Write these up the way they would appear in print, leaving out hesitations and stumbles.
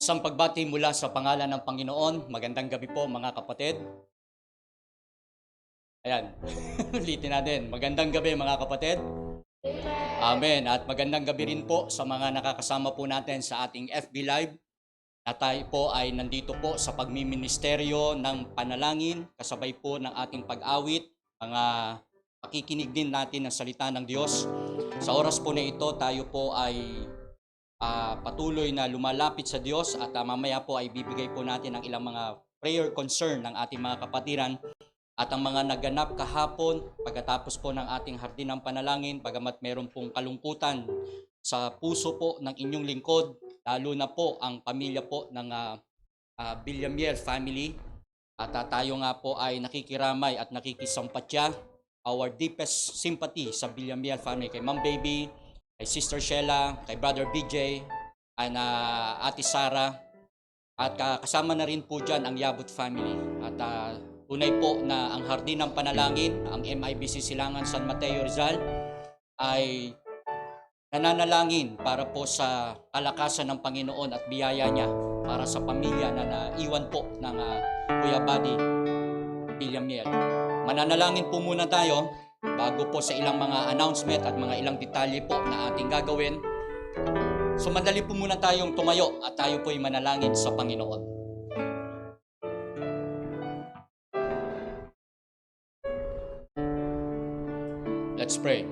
Isang pagbati mula sa pangalan ng Panginoon. Magandang gabi po mga kapatid. Ayan, ulitin natin. Magandang gabi mga kapatid. Amen. At magandang gabi rin po sa mga nakakasama po natin sa ating FB Live. Na tayo po ay nandito po sa pagmiministeryo ng panalangin, kasabay po ng ating pag-awit, mga pakikinig din natin ng salita ng Diyos. Sa oras po na ito, tayo po ay patuloy na lumalapit sa Diyos at mamaya po ay bibigay po natin ang ilang mga prayer concern ng ating mga kapatiran at ang mga naganap kahapon pagkatapos po ng ating hardin ng panalangin, bagamat meron pong kalungkutan sa puso po ng inyong lingkod, lalo na po ang pamilya po ng Villamier family. At tayo nga po ay nakikiramay at nakikisampatya. Our deepest sympathy sa Villamier family, kay Ma'am Baby, kay Sister Sheila, kay Brother BJ, and Ate Sara. At kasama na rin po dyan ang Yabut family. At tunay po na ang hardin ng panalangin, ang MIBC Silangan San Mateo Rizal, ay nananalangin para po sa kalakasan ng Panginoon at biyaya niya para sa pamilya na naiwan po ng Kuya Buddy Villamier. Mananalangin po muna tayo bago po sa ilang mga announcement at mga ilang detalye po na ating gagawin. So madali po muna tayong tumayo at tayo po ay manalangin sa Panginoon. Let's pray.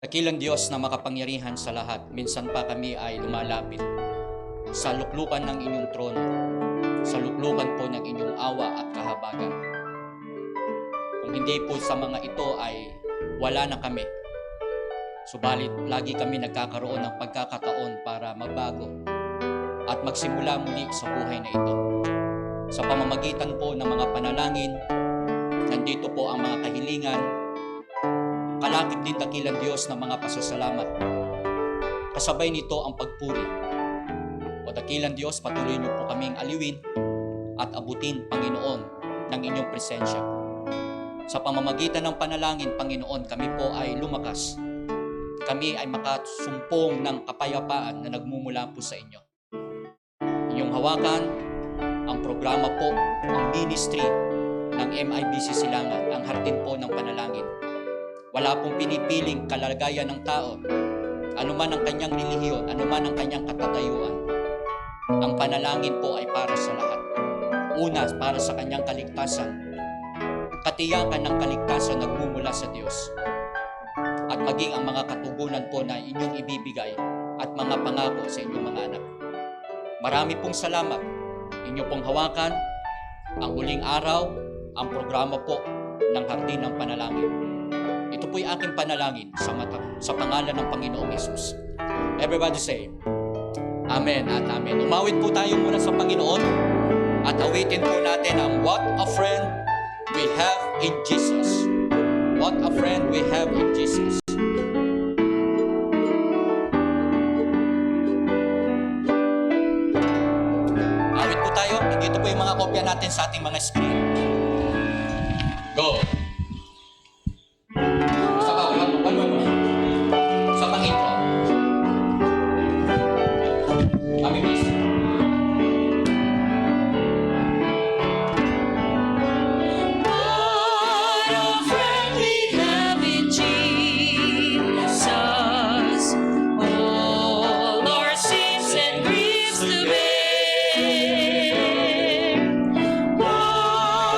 Dakilang Diyos na makapangyarihan sa lahat, minsan pa kami ay lumalapit sa luklukan ng inyong trono, sa luklukan po ng inyong awa at kahabagan. Kung hindi po sa mga ito ay wala na kami. Subalit lagi kami nagkakaroon ng pagkakataon para magbago at magsimula muli sa buhay na ito. Sa pamamagitan po ng mga panalangin, nandito po ang mga kahilingan, kalakip din dakilang Diyos ng mga pasasalamat. Kasabay nito ang pagpuri. O dakilang Diyos, patuloy niyo po kaming aliwin at abutin, Panginoon, ng inyong presensya. Sa pamamagitan ng panalangin, Panginoon, kami po ay lumakas. Kami ay makasumpong ng kapayapaan na nagmumula po sa inyo. Inyong hawakan ang programa po, ang ministry ng MIBC Silangan, ang hardin po ng panalangin. Wala pong pinipiling kalagayan ng tao, anuman ang kanyang relihiyon, anuman ang kanyang katatayuan. Ang panalangin po ay para sa lahat. Una, para sa kanyang kaligtasan. Katiyakan ng kaligtasan nagmumula sa Diyos. At maging ang mga katugunan po na inyong ibibigay at mga pangako sa inyong mga anak. Marami pong salamat. Inyo pong hawakan ang huling araw, ang programa po ng hardin ng panalangin. Ito po'y aking panalangin sa pangalan ng Panginoong Yesus. Everybody say, Amen at Amen. Umawit po tayo muna sa Panginoon at awitin po natin ang What a Friend We Have in Jesus. What a Friend We Have in Jesus. Awit po tayo. Nandito po yung mga kopya natin sa ating mga screen. Go! Sa pang-intro. Kami please. What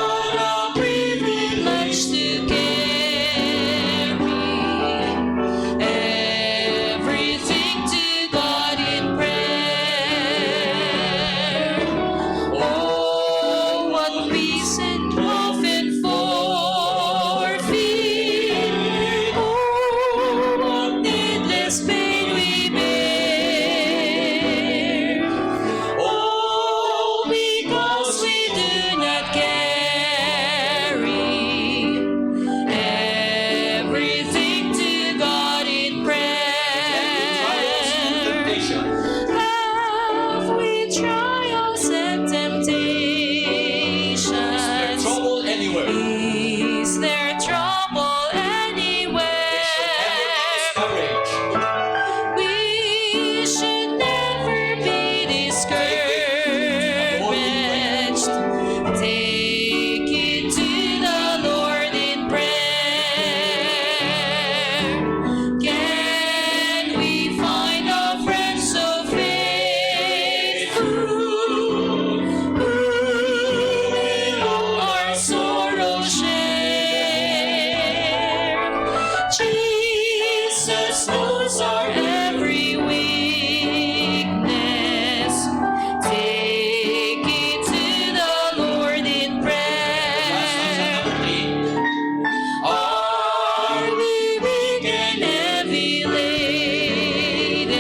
and heavy laden,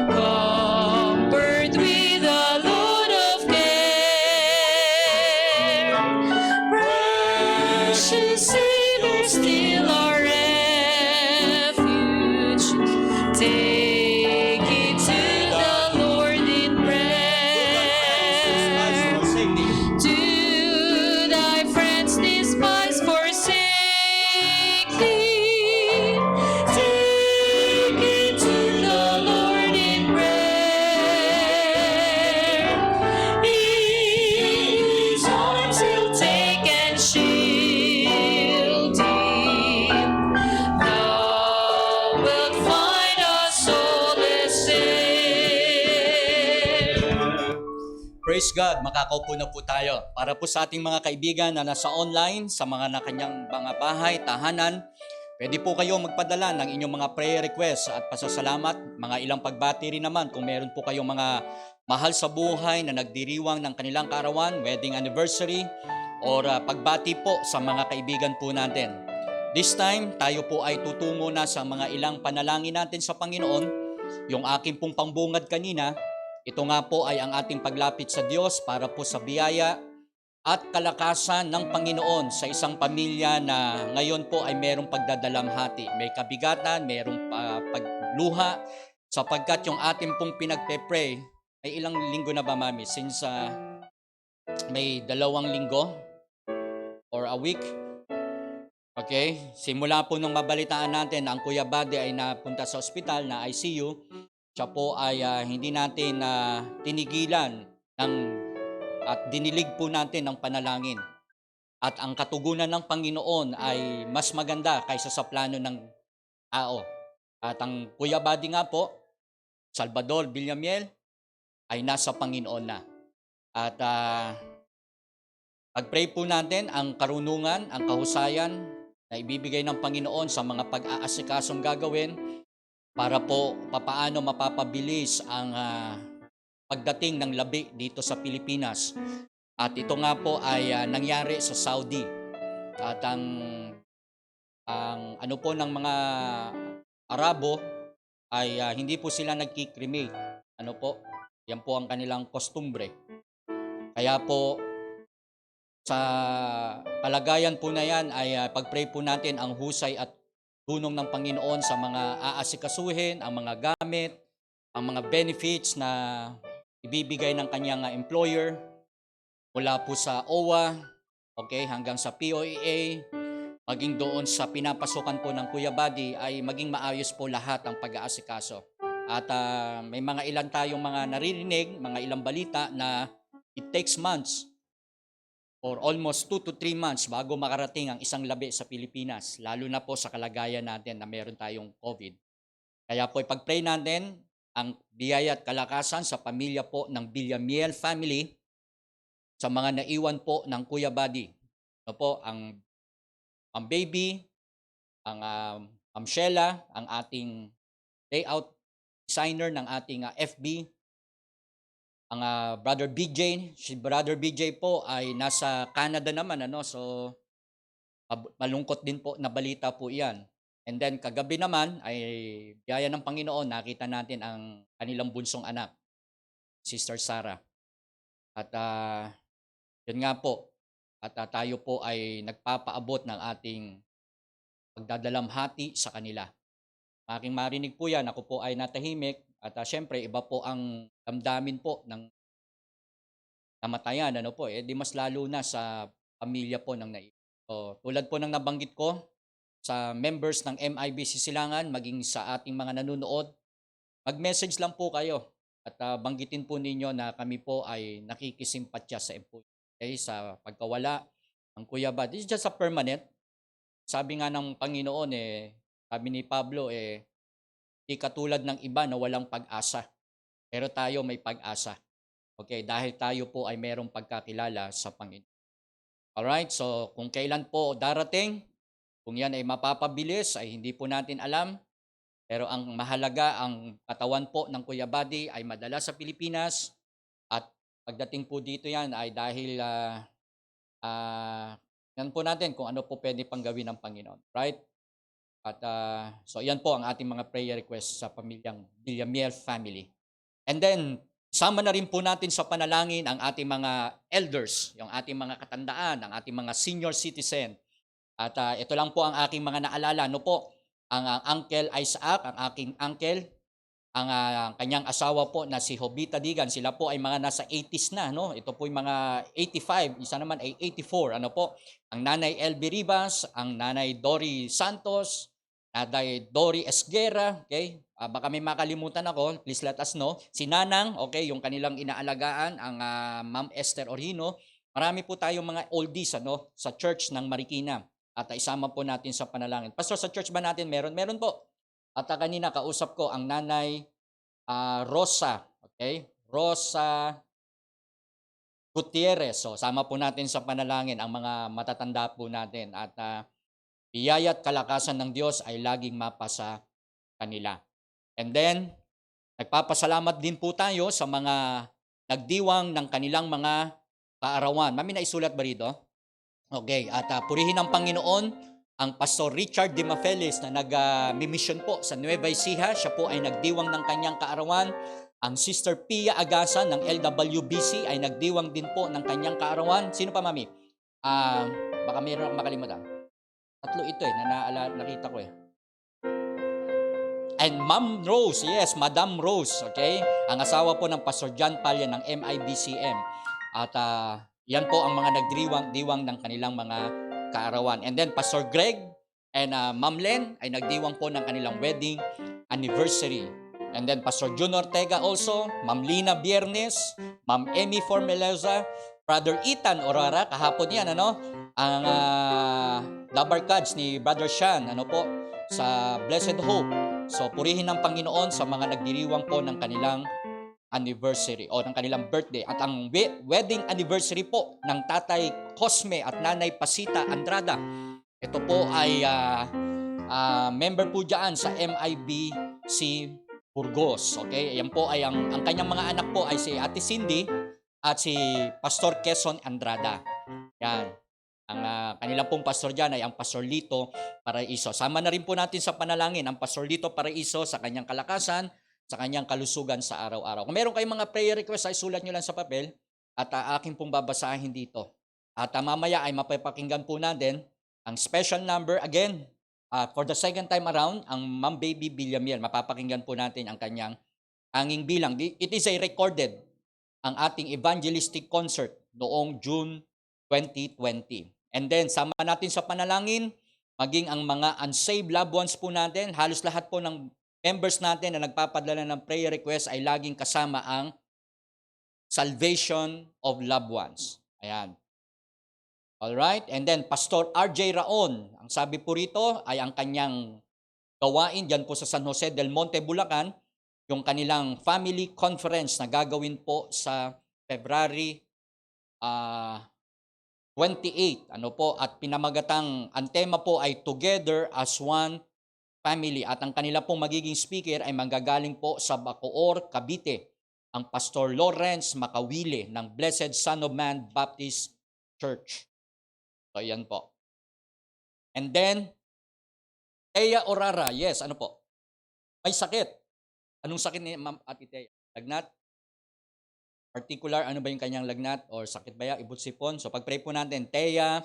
comfort with a load of care. Precious Savior, still our refuge. Take it to the Lord in prayer. To thy friends despise, forsake thee. Take it to the Lord in prayer. In his arms he'll take and shield thee. Thou wilt find a solace there. Praise God, makakaupo na po tayo. Para po sa ating mga kaibigan na nasa online, sa mga na kanyang mga bahay, tahanan, pwede po kayo magpadala ng inyong mga prayer requests at pasasalamat, mga ilang pagbati rin naman kung meron po kayong mga mahal sa buhay na nagdiriwang ng kanilang kaarawan, wedding anniversary, or pagbati po sa mga kaibigan po natin. This time, tayo po ay tutungo na sa mga ilang panalangin natin sa Panginoon. Yung aking pong pangbungad kanina, ito nga po ay ang ating paglapit sa Diyos para po sa biyaya at kalakasan ng Panginoon sa isang pamilya na ngayon po ay merong pagdadalamhati. May kabigatan, merong pagluha, sapagkat yung ating pong pinagpe-pray, ay ilang linggo na ba, Mami? Since may 2 linggo or a week. Okay? Simula po nung mabalitaan natin na ang Kuya Bade ay napunta sa ospital na ICU, siya po ay hindi natin tinigilan at dinilig po natin ng panalangin. At ang katugunan ng Panginoon ay mas maganda kaysa sa plano ng tao. At ang Kuya Badi nga po, Salvador Villamiel, ay nasa Panginoon na. At pag-pray po natin ang karunungan, ang kahusayan na ibibigay ng Panginoon sa mga pag-aasikasong gagawin para po papaano mapapabilis ang pagdating ng labi dito sa Pilipinas. At ito nga po ay nangyari sa Saudi. At ang ano po ng mga Arabo ay hindi po sila nagki-cremate. Ano po? Yan po ang kanilang kostumbre. Kaya po sa kalagayan po na yan ay pag-pray po natin ang husay at tulong ng Panginoon sa mga aasikasuhin, ang mga gamit, ang mga benefits na ibibigay ng kanyang employer mula po sa OWA, okay, hanggang sa POEA, maging doon sa pinapasukan po ng Kuya Badi ay maging maayos po lahat ang pag-aasikaso. At may mga ilan tayong mga naririnig, mga ilang balita na it takes months or almost 2 to 3 months bago makarating ang isang labi sa Pilipinas, lalo na po sa kalagayan natin na meron tayong COVID. Kaya po ipag-pray natin ang biyaya at kalakasan sa pamilya po ng Villamiel family, sa mga naiwan po ng Kuya Badi. Ano po, ang baby, ang Ma'am Sheila, ang ating layout designer ng ating FB, ang Brother BJ, si Brother BJ po ay nasa Canada naman, so malungkot din po na balita po iyan. And then kagabi naman ay biyaya ng Panginoon, nakita natin ang kanilang bunsong anak, Sister Sarah. At yun nga po, at tayo po ay nagpapaabot ng ating pagdadalamhati sa kanila. Aking marinig po yan, ako po ay natahimik at syempre iba po ang damdamin po ng namatayan, di mas lalo na sa pamilya po ng naiwan. So, tulad po ng nabanggit ko sa members ng MIBC Silangan, maging sa ating mga nanonood, mag-message lang po kayo at banggitin po ninyo na kami po ay nakikisimpatya sa employee. Okay, sa pagkawala ng Kuya Bad. It's just a permanent. Sabi nga ng Panginoon, sabi ni Pablo, di katulad ng iba na walang pag-asa. Pero tayo may pag-asa. Okay, dahil tayo po ay merong pagkakilala sa Panginoon. Alright, so kung kailan po darating, kung yan ay mapapabilis, ay hindi po natin alam. Pero ang mahalaga, ang katawan po ng Kuya Badi ay madala sa Pilipinas. At pagdating po dito yan ay dahil yan po natin kung ano po pwede pang gawin ng Panginoon. Right? At so yan po ang ating mga prayer requests sa pamilyang Villamier family. And then, sama na rin po natin sa panalangin ang ating mga elders, yung ating mga katandaan, ang ating mga senior citizen. At ito lang po ang aking mga naalala. No po, ang Uncle Isaac, ang aking uncle, ang kanyang asawa po na si Hobita Digan, sila po ay mga nasa 80s na, no? Ito po yung mga 85, isa naman ay 84, ano po? Ang nanay LB Ribas, ang nanay Dory Santos, nanay Dory Esguera, okay? Baka may makalimutan ako, please let us know. Si Nanang, okay, yung kanilang inaalagaan, ang Ma'am Esther Orhino. Marami po tayong mga oldies, ano, sa church ng Marikina. At isama po natin sa panalangin. Pastor, sa church ba natin meron? Meron po. At kanina kausap ko ang nanay Rosa, okay? Rosa Gutierrez. So, sama po natin sa panalangin ang mga matatanda po natin. At biyaya at kalakasan ng Diyos ay laging mapa sa kanila. And then, nagpapasalamat din po tayo sa mga nagdiwang ng kanilang mga kaarawan. Mami, naisulat ba rito? Okay, at purihin ng Panginoon ang Pastor Richard De Mafelis na nag-mission po sa Nueva Ecija. Siya po ay nagdiwang ng kanyang kaarawan. Ang Sister Pia Agasan ng LWBC ay nagdiwang din po ng kanyang kaarawan. Sino pa, Mami? Baka mayroon akong makalimutan. Tatlo ito na nakita ko And Ma'am Rose, yes, Madam Rose, okay? Ang asawa po ng Pastor John Palya ng MIBCM. At yan po ang mga nagdiwang ng kanilang mga kaarawan. And then Pastor Greg and Ma'am Len ay nagdiwang po ng kanilang wedding anniversary. And then Pastor Jun Ortega also, Ma'am Lina Biernes, Ma'am Emmy Formeleza, Brother Ethan Orara, kahapon yan, ano? Ang Dabar Cards ni Brother Sean, ano po, sa Blessed Hope. So, purihin ng Panginoon sa mga nagdiriwang po ng kanilang anniversary o ng kanilang birthday. At ang wedding anniversary po ng Tatay Cosme at Nanay Pasita Andrada. Ito po ay member po dyan sa MIBC Burgos. Okay? Yan po ay ang kanyang mga anak po ay si Ate Cindy at si Pastor Quezon Andrada. Yan. Ang kanilang pong pastor dyan ay ang Pastor Lito Paraiso. Sama na rin po natin sa panalangin ang Pastor Lito Paraiso sa kanyang kalakasan, sa kanyang kalusugan sa araw-araw. Kung meron kayong mga prayer request, ay sulat nyo lang sa papel at aking pong babasahin dito. At mamaya ay mapapakinggan po natin ang special number again. For the second time around, ang Ma'am Baby Villamier, mapapakinggan po natin ang kanyang anging bilang. It is a recorded, ang ating evangelistic concert noong June 2020. And then, sama natin sa panalangin, maging ang mga unsaved loved ones po natin, halos lahat po ng members natin na nagpapadala ng prayer request ay laging kasama ang salvation of loved ones. Ayan. Alright? And then, Pastor RJ Raon, ang sabi po rito ay ang kanyang gawain dyan po sa San Jose del Monte, Bulacan, yung kanilang family conference na gagawin po sa February 28, ano po, at pinamagatang, ang tema po ay Together as One Family. At ang kanila pong magiging speaker ay manggagaling po sa Bacoor, Cavite, ang Pastor Lawrence Makawile ng Blessed Son of Man Baptist Church. So, yan po. And then, Thea Orara, yes, ano po? May sakit. Anong sakit ni Ma'am Ate Thea? Lagnat? Particular, ano ba yung kanyang lagnat or sakit ba yan, ibut-sipon? So pag-pray po natin, Thea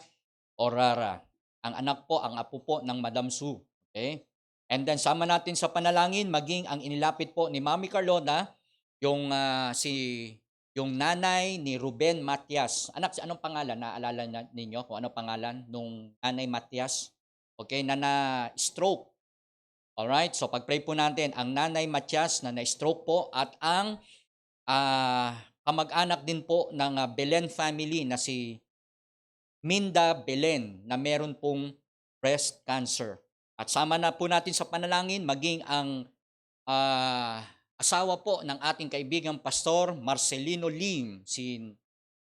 Orara. Ang anak po, ang apo po ng Madam Sue. Okay? And then sama natin sa panalangin, maging ang inilapit po ni Mami Carlona, yung yung nanay ni Ruben Matias. Anak, anong pangalan? Naalala ninyo kung anong pangalan nung nanay Matias? Okay, na stroke. Alright, so pag-pray po natin, ang nanay Matias na na-stroke po at ang kamag-anak din po ng Belen family na si Minda Belen na meron pong breast cancer. At sama na po natin sa panalangin maging ang asawa po ng ating kaibigang pastor Marcelino Lim, si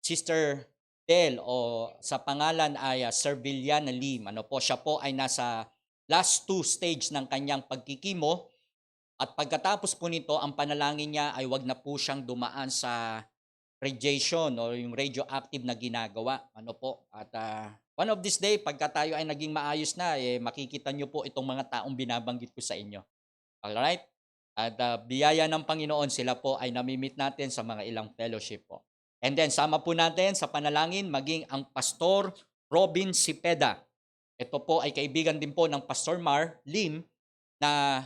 Sister Del o sa pangalan ay Serviliana Lim. Ano po, siya po ay nasa last 2 stage ng kanyang pagkikimo. At pagkatapos po nito, ang panalangin niya ay wag na po siyang dumaan sa radiation o yung radioactive na ginagawa. Ano po? At one of this day, pagka tayo ay naging maayos na, makikita nyo po itong mga taong binabanggit ko sa inyo. Alright? At biyaya ng Panginoon, sila po ay namimit natin sa mga ilang fellowship po. And then, sama po natin sa panalangin, maging ang Pastor Robin Cepeda. Ito po ay kaibigan din po ng Pastor Mar Lim na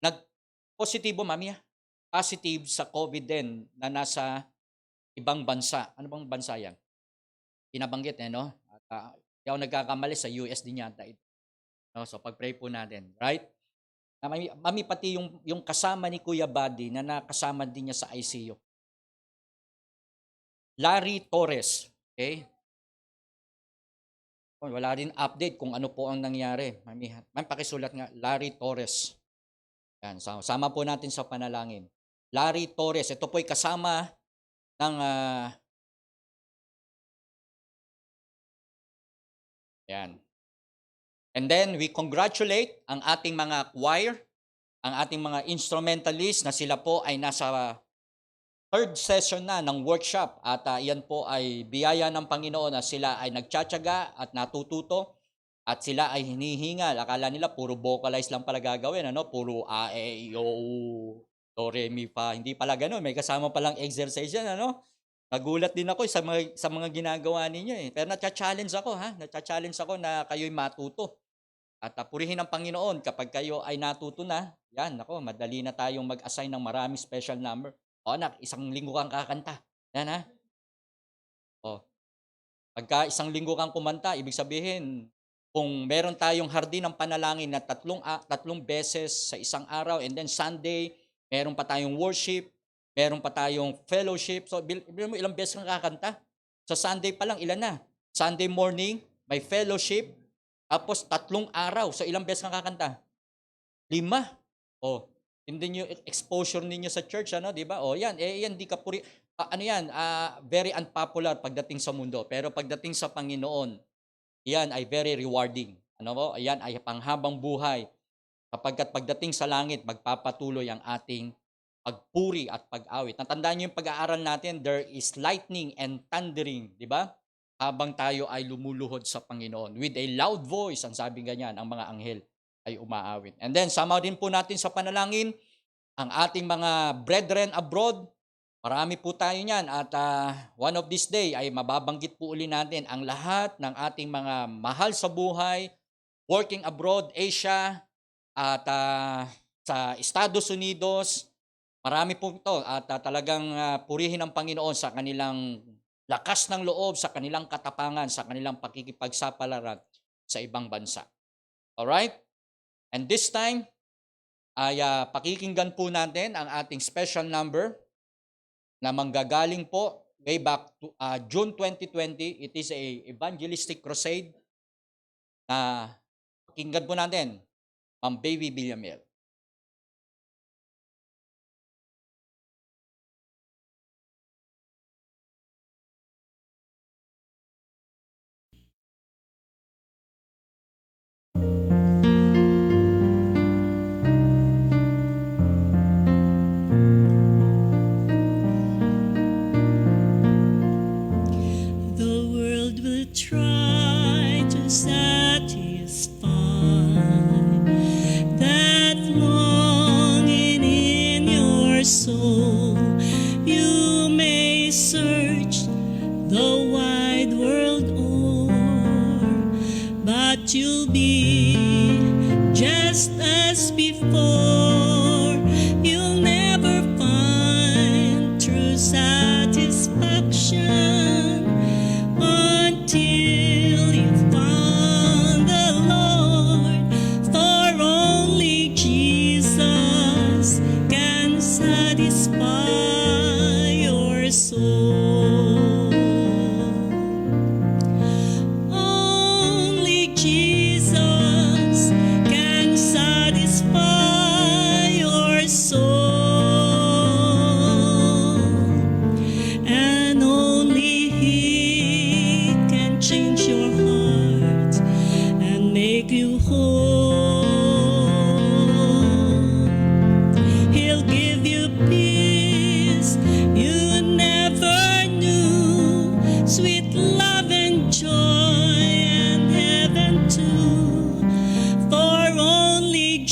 nag-positibo, mami, positive sa COVID din na nasa ibang bansa. Ano bang bansa yan? Pinabanggit, no? At di ako nagkakamali, sa US din yata ito. No? So, pag-pray po natin. Right? Mami, pati yung kasama ni Kuya Buddy na nakasama din niya sa ICU. Larry Torres. Okay? Wala rin update kung ano po ang nangyari. Mami, pakisulat nga, Larry Torres. Yan, sama po natin sa panalangin. Larry Torres, ito po ay kasama ng yan. And then we congratulate ang ating mga choir, ang ating mga instrumentalist na sila po ay nasa third session na ng workshop at iyan po ay biyaya ng Panginoon na sila ay nagtsatsaga at natututo at sila ay hinihingal. Akala nila puro vocalize lang pala gagawin, ano? Puro a, e, i, o, u, do, re, mi, fa. Hindi pala gano'n. May kasama palang exercise yan, ano? Nagulat din ako sa mga ginagawa ninyo eh. Pero natcha-challenge ako, ha? Natcha-challenge ako na kayo'y matuto. At purihin ang Panginoon kapag kayo ay natuto na. Yan, ako, madali na tayong mag-assign ng maraming special number. O anak, 1 linggo kang kakanta. Yan, ha? O, pagka 1 linggo kang kumanta, ibig sabihin, kung meron tayong hardin ng panalangin na tatlong beses sa isang araw, and then Sunday, meron pa tayong worship, meron pa tayong fellowship. So, bilhin mo ilang beses kang kakanta. Sa Sunday pa lang, ilan na? Sunday morning, may fellowship, tapos 3 araw. So, ilang beses kang kakanta? 5. O, hindi nyo exposure ninyo sa church, ano, di ba? O, yan, yan, di ka puri, ano yan, very unpopular pagdating sa mundo. Pero pagdating sa Panginoon, yan ay very rewarding. Ano po? Yan ay panghabang buhay. Kapag pagdating sa langit, magpapatuloy ang ating pagpuri at pag-awit. Natandaan niyo yung pag-aaral natin, there is lightning and thundering, di ba? Habang tayo ay lumuluhod sa Panginoon. With a loud voice, ang sabi ganyan, ang mga anghel ay umaawit. And then, sama din po natin sa panalangin, ang ating mga brethren abroad. Marami po tayo niyan at one of this day ay mababanggit po uli natin ang lahat ng ating mga mahal sa buhay, working abroad, Asia, at sa Estados Unidos. Marami po ito at talagang purihin ang Panginoon sa kanilang lakas ng loob, sa kanilang katapangan, sa kanilang pakikipagsapalaran sa ibang bansa. Alright? And this time, ay pakikinggan po natin ang ating special number na manggagaling po way back to June 2020. It is a evangelistic crusade na pakinggan po natin, Ma'am Baby Villamil. The world will try to satisfy that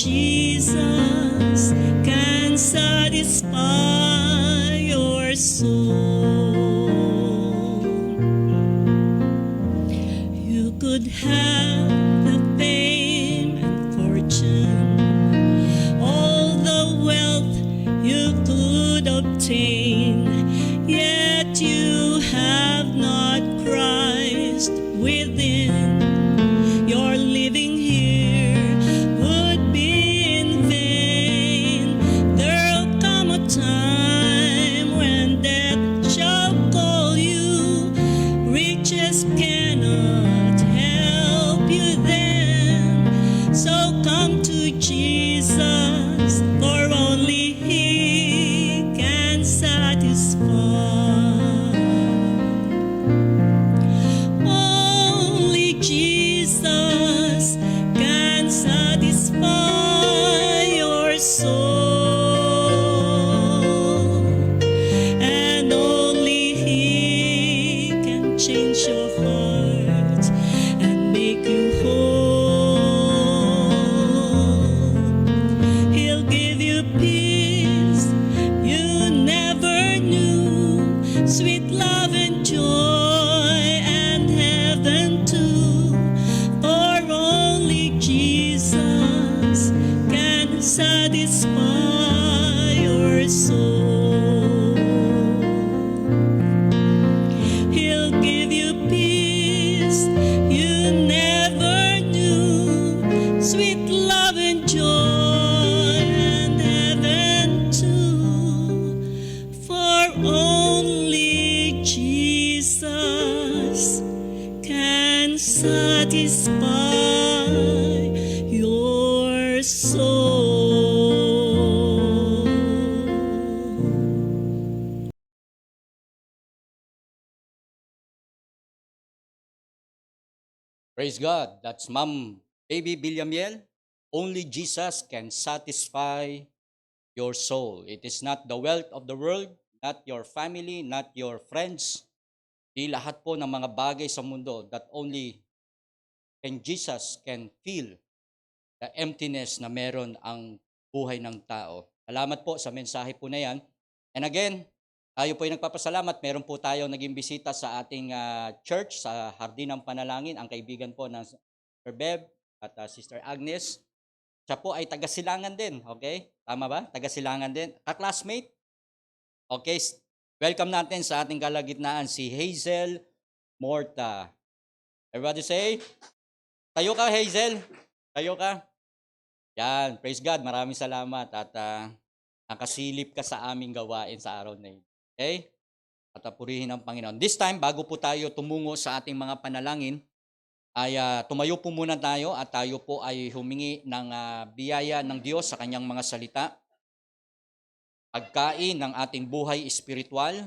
Jesus can satisfy your soul. You could have the fame and fortune, all the wealth you could obtain, yet you have not Christ within. Your living here would be in vain. There'll come a time when death shall call you. Riches cannot help you then. So come to Jesus, for only He can satisfy. Only Jesus can satisfy your soul, and only He can change your heart and make you whole. He'll give you peace you never knew, sweet love and joy and heaven too. For only Jesus can satisfy your soul. He'll give you peace you never knew, sweet love and joy and heaven too. For only Jesus can satisfy your soul. Praise God. That's Ma'am Baby Villamiel. Only Jesus can satisfy your soul. It is not the wealth of the world, not your family, not your friends. Di lahat po ng mga bagay sa mundo that only Jesus can feel the emptiness na meron ang buhay ng tao. Salamat po sa mensahe po na yan. And again, tayo po ay nagpapasalamat. Meron po tayo naging bisita sa ating church, sa Hardin ng Panalangin, ang kaibigan po ng Sir Bev at Sister Agnes. Siya po ay taga-Silangan din, okay? Tama ba? Taga-Silangan din. Ka-classmate? Okay, welcome natin sa ating kalagitnaan si Hazel Morta. Everybody say, tayo ka Hazel. Tayo ka. Yan, praise God. Maraming salamat at nakasilip ka sa aming gawain sa araw na ito. Okay? At purihin ang Panginoon. This time, bago po tayo tumungo sa ating mga panalangin, ay tumayo po muna tayo at tayo po ay humingi ng biyaya ng Diyos sa kanyang mga salita. Pagkain ng ating buhay espiritual,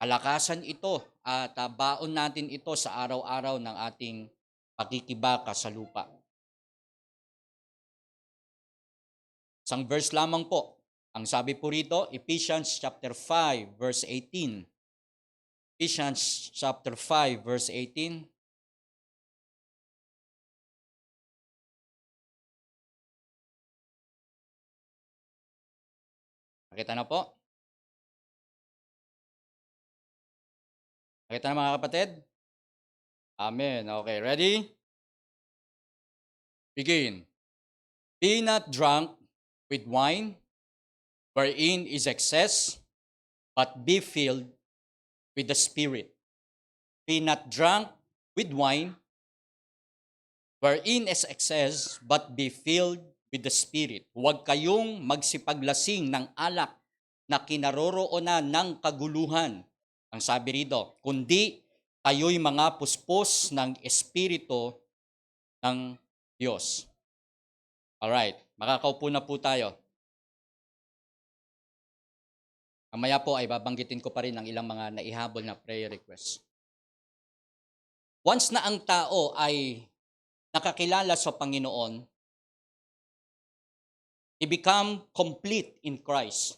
kalakasan ito at baon natin ito sa araw-araw ng ating pakikibaka sa lupa. Isang verse lamang po. Ang sabi po rito, Ephesians chapter 5 verse 18. Ephesians chapter 5 verse 18. Nakita na po? Nakita na mga kapatid? Amen. Okay, ready? Begin. Be not drunk with wine, wherein is excess, but be filled with the Spirit. Be not drunk with wine, wherein is excess, but be filled with the Spirit. Huwag kayong magsipaglasing ng alak na kinaroroonan ng kaguluhan. Ang sabi rito, kundi kayo'y mga puspos ng Espiritu ng Diyos. Alright, makakaupo na po tayo. Mamaya po ay babanggitin ko pa rin ang ilang mga naihabol na prayer requests. Once na ang tao ay nakakilala sa Panginoon, i-become complete in Christ.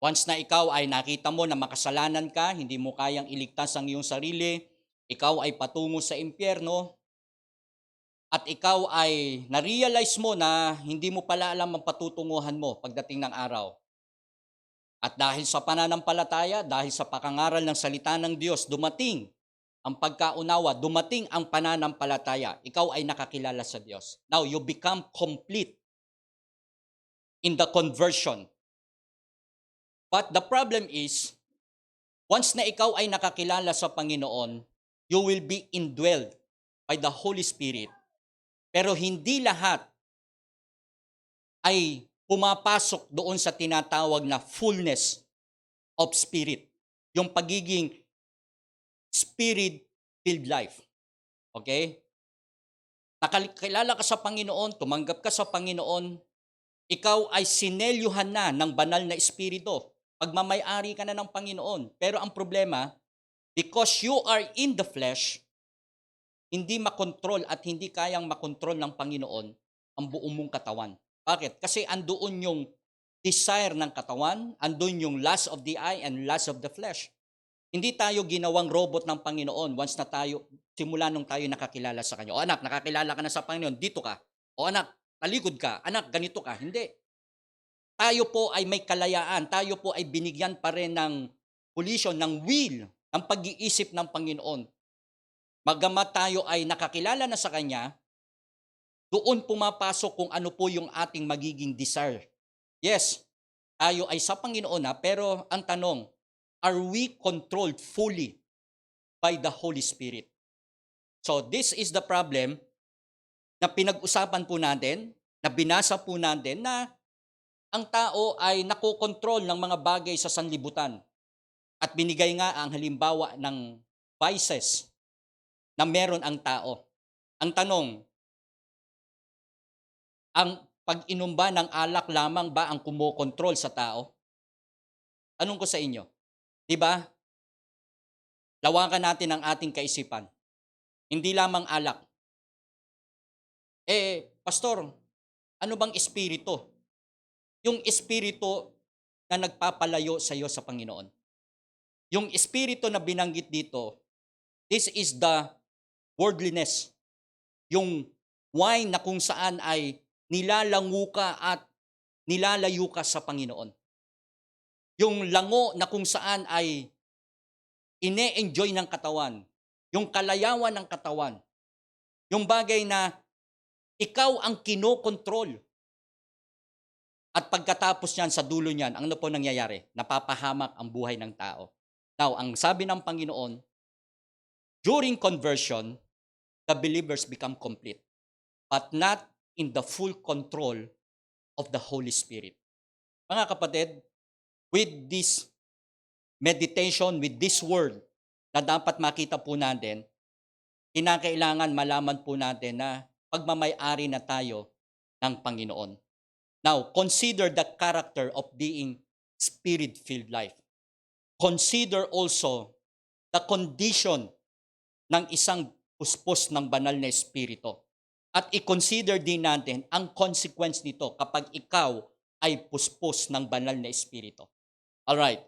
Once na ikaw ay nakita mo na makasalanan ka, hindi mo kayang iligtas ang iyong sarili, ikaw ay patungo sa impyerno, at ikaw ay na-realize mo na hindi mo pala alam ang patutunguhan mo pagdating ng araw. At dahil sa pananampalataya, dahil sa pakangaral ng salita ng Diyos, dumating ang pagkaunawa, dumating ang pananampalataya. Ikaw ay nakakilala sa Diyos. Now, you become complete in the conversion. But the problem is, once na ikaw ay nakakilala sa Panginoon, you will be indwelled by the Holy Spirit. Pero hindi lahat ay pumapasok doon sa tinatawag na fullness of spirit. Yung pagiging spirit-filled life. Okay? Nakakilala ka sa Panginoon, tumanggap ka sa Panginoon, ikaw ay sinelyuhan na ng banal na espiritu. Pagmamay-ari ka na ng Panginoon. Pero ang problema, because you are in the flesh, hindi makontrol at hindi kayang makontrol ng Panginoon ang buong mong katawan. Bakit? Kasi andoon yung desire ng katawan, andoon yung lust of the eye and lust of the flesh. Hindi tayo ginawang robot ng Panginoon once na tayo, simula nung tayo nakakilala sa Kanya. O anak, nakakilala ka na sa Panginoon, dito ka. O anak, talikod ka. Anak, ganito ka. Hindi. Tayo po ay may kalayaan. Tayo po ay binigyan pa rin ng volition, ng will, ng pag-iisip ng Panginoon. Bagamat tayo ay nakakilala na sa Kanya, doon pumapasok kung ano po yung ating magiging desire. Yes, tayo ay sa Panginoon na, pero ang tanong, are we controlled fully by the Holy Spirit? So this is the problem na pinag-usapan po natin, na binasa po natin, na ang tao ay nakokontrol ng mga bagay sa sanlibutan. At binigay nga ang halimbawa ng vices na meron ang tao. Ang tanong, ang pag-inom ba ng alak lamang ba ang kumokontrol sa tao? Tanong ko sa inyo, di ba? Lawakan natin ang ating kaisipan. Hindi lamang alak. Pastor, ano bang espiritu? Yung espiritu na nagpapalayo sa iyo sa Panginoon. Yung espiritu na binanggit dito, this is the worldliness. Yung wine na kung saan ay nilalango ka at nilalayo ka sa Panginoon. Yung lango na kung saan ay ine-enjoy ng katawan. Yung kalayawan ng katawan. Yung bagay na ikaw ang kinokontrol. At pagkatapos niyan, sa dulo niyan, ano po nangyayari? Napapahamak ang buhay ng tao. Now, ang sabi ng Panginoon, during conversion, the believers become complete, but not in the full control of the Holy Spirit. Mga kapatid, with this meditation, with this word, na dapat makita po natin, kinakailangan malaman po natin na pagmamay-ari na tayo ng Panginoon. Now, consider the character of being spirit-filled life. Consider also the condition ng isang puspos ng banal na espiritu. At i-consider din natin ang consequence nito kapag ikaw ay puspos ng banal na espiritu. Alright.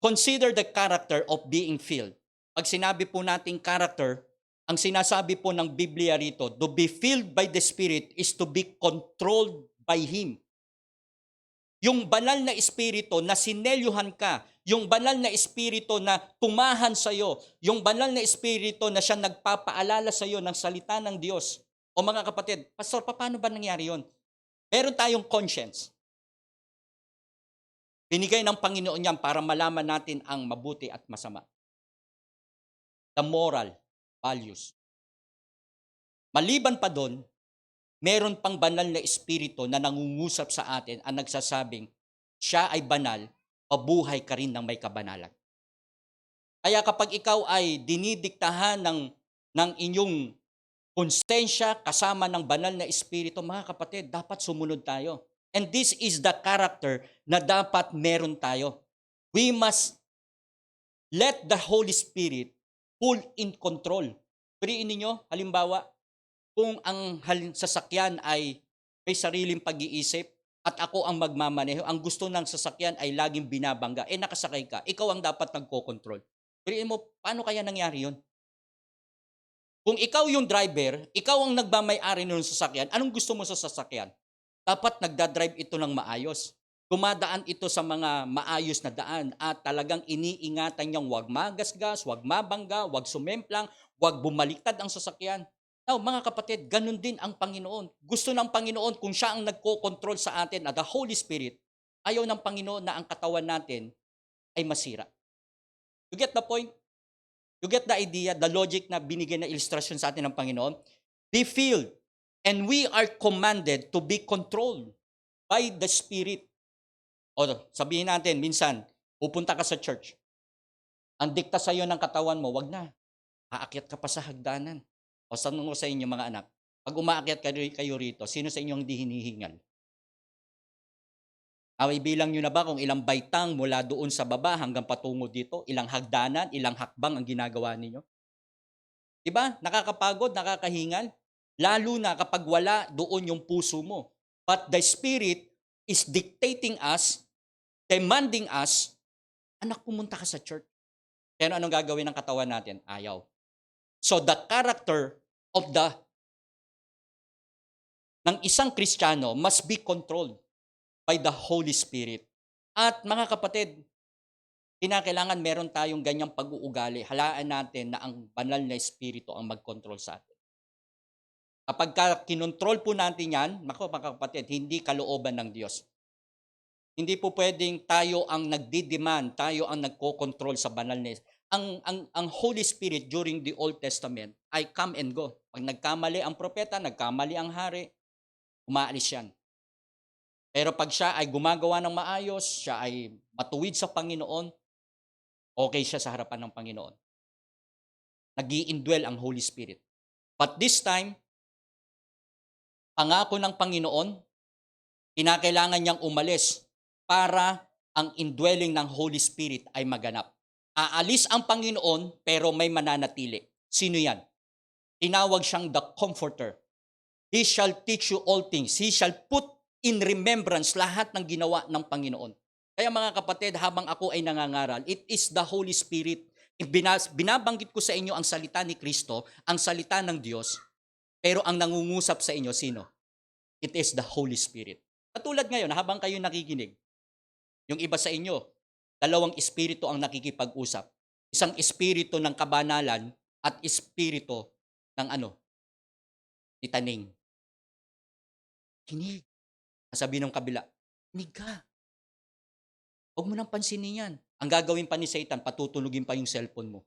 Consider the character of being filled. Pag sinabi po nating character, ang sinasabi po ng Biblia rito, to be filled by the Spirit is to be controlled by Him. Yung banal na espiritu na sinelyuhan ka, yung banal na espiritu na tumahan sa iyo, yung banal na espiritu na siya nagpapaalala sa iyo ng salita ng Diyos. O mga kapatid, Pastor, paano ba nangyari yun? Meron tayong conscience. Binigay ng Panginoon yan para malaman natin ang mabuti at masama. The moral values. Maliban pa doon, meron pang banal na espiritu na nangungusap sa atin ang nagsasabing, siya ay banal, mabuhay ka rin ng may kabanalan. Kaya kapag ikaw ay dinidiktahan ng inyong konsensya kasama ng banal na espiritu, mga kapatid, dapat sumunod tayo. And this is the character na dapat meron tayo. We must let the Holy Spirit full in control. Piliin ninyo, halimbawa, kung ang sasakyan ay may sariling pag-iisip at ako ang magmamaneho, ang gusto ng sasakyan ay laging binabangga, nakasakay ka, ikaw ang dapat nagko-control. Piliin mo, paano kaya nangyari yun? Kung ikaw yung driver, ikaw ang nagmamay-ari ng sasakyan, anong gusto mo sa sasakyan? Dapat nagdadrive ito ng maayos. Dumadaan ito sa mga maayos na daan at talagang iniingatan niyang wag magasgas, wag mabangga, wag sumemplang, wag bumaliktad ang sasakyan. Now, mga kapatid, ganun din ang Panginoon. Gusto ng Panginoon kung siya ang nagko-control sa atin at the Holy Spirit, ayaw ng Panginoon na ang katawan natin ay masira. You get the point? You get the idea, the logic na binigay na ilustrasyon sa atin ng Panginoon? Be filled, and we are commanded to be controlled by the Spirit. O sabihin natin, minsan, pupunta ka sa church. Ang dikta sa iyo ng katawan mo, wag na. Aakyat ka pa sa hagdanan. O sabi ko sa inyo mga anak, pag umaakyat kayo rito, sino sa inyo ang di hinihingal? Bilang nyo na ba kung ilang baitang mula doon sa baba hanggang patungo dito? Ilang hagdanan, ilang hakbang ang ginagawa ninyo? Diba? Nakakapagod, nakakahingal. Lalo na kapag wala doon yung puso mo. But the Spirit is dictating us, demanding us, anak, pumunta ka sa church. Pero anong gagawin ng katawan natin? Ayaw. So the character of ng isang Kristiyano must be controlled by the Holy Spirit. At mga kapatid, kinakailangan meron tayong ganyang pag-uugali. Halaan natin na ang banal na Espiritu ang mag-control sa atin. Kapag kinontrol po natin yan, mga kapatid, hindi kalooban ng Diyos. Hindi po pwedeng tayo ang nagdi-demand, tayo ang nagko-control sa banal na ang Holy Spirit during the Old Testament ay come and go. Pag nagkamali ang propeta, nagkamali ang hari, umaalis yan. Pero pag siya ay gumagawa ng maayos, siya ay matuwid sa Panginoon, okay siya sa harapan ng Panginoon. Nag-i-indwell ang Holy Spirit. But this time, pangako ng Panginoon, kinakailangan niyang umalis para ang indwelling ng Holy Spirit ay maganap. Aalis ang Panginoon pero may mananatili. Sino yan? Tinawag siyang the Comforter. He shall teach you all things. He shall put in remembrance lahat ng ginawa ng Panginoon. Kaya mga kapatid, habang ako ay nangangaral, it is the Holy Spirit. Binabanggit ko sa inyo ang salita ni Kristo, ang salita ng Diyos, pero ang nangungusap sa inyo, sino? It is the Holy Spirit. Katulad ngayon, habang kayo nakikinig, yung iba sa inyo, dalawang espiritu ang nakikipag-usap. Isang espiritu ng kabanalan at espiritu ng titaning. Kinig. Sabi ng kabila, kinig ka. Huwag mo nang pansinin yan. Ang gagawin pa ni Satan, patutulugin pa yung cellphone mo.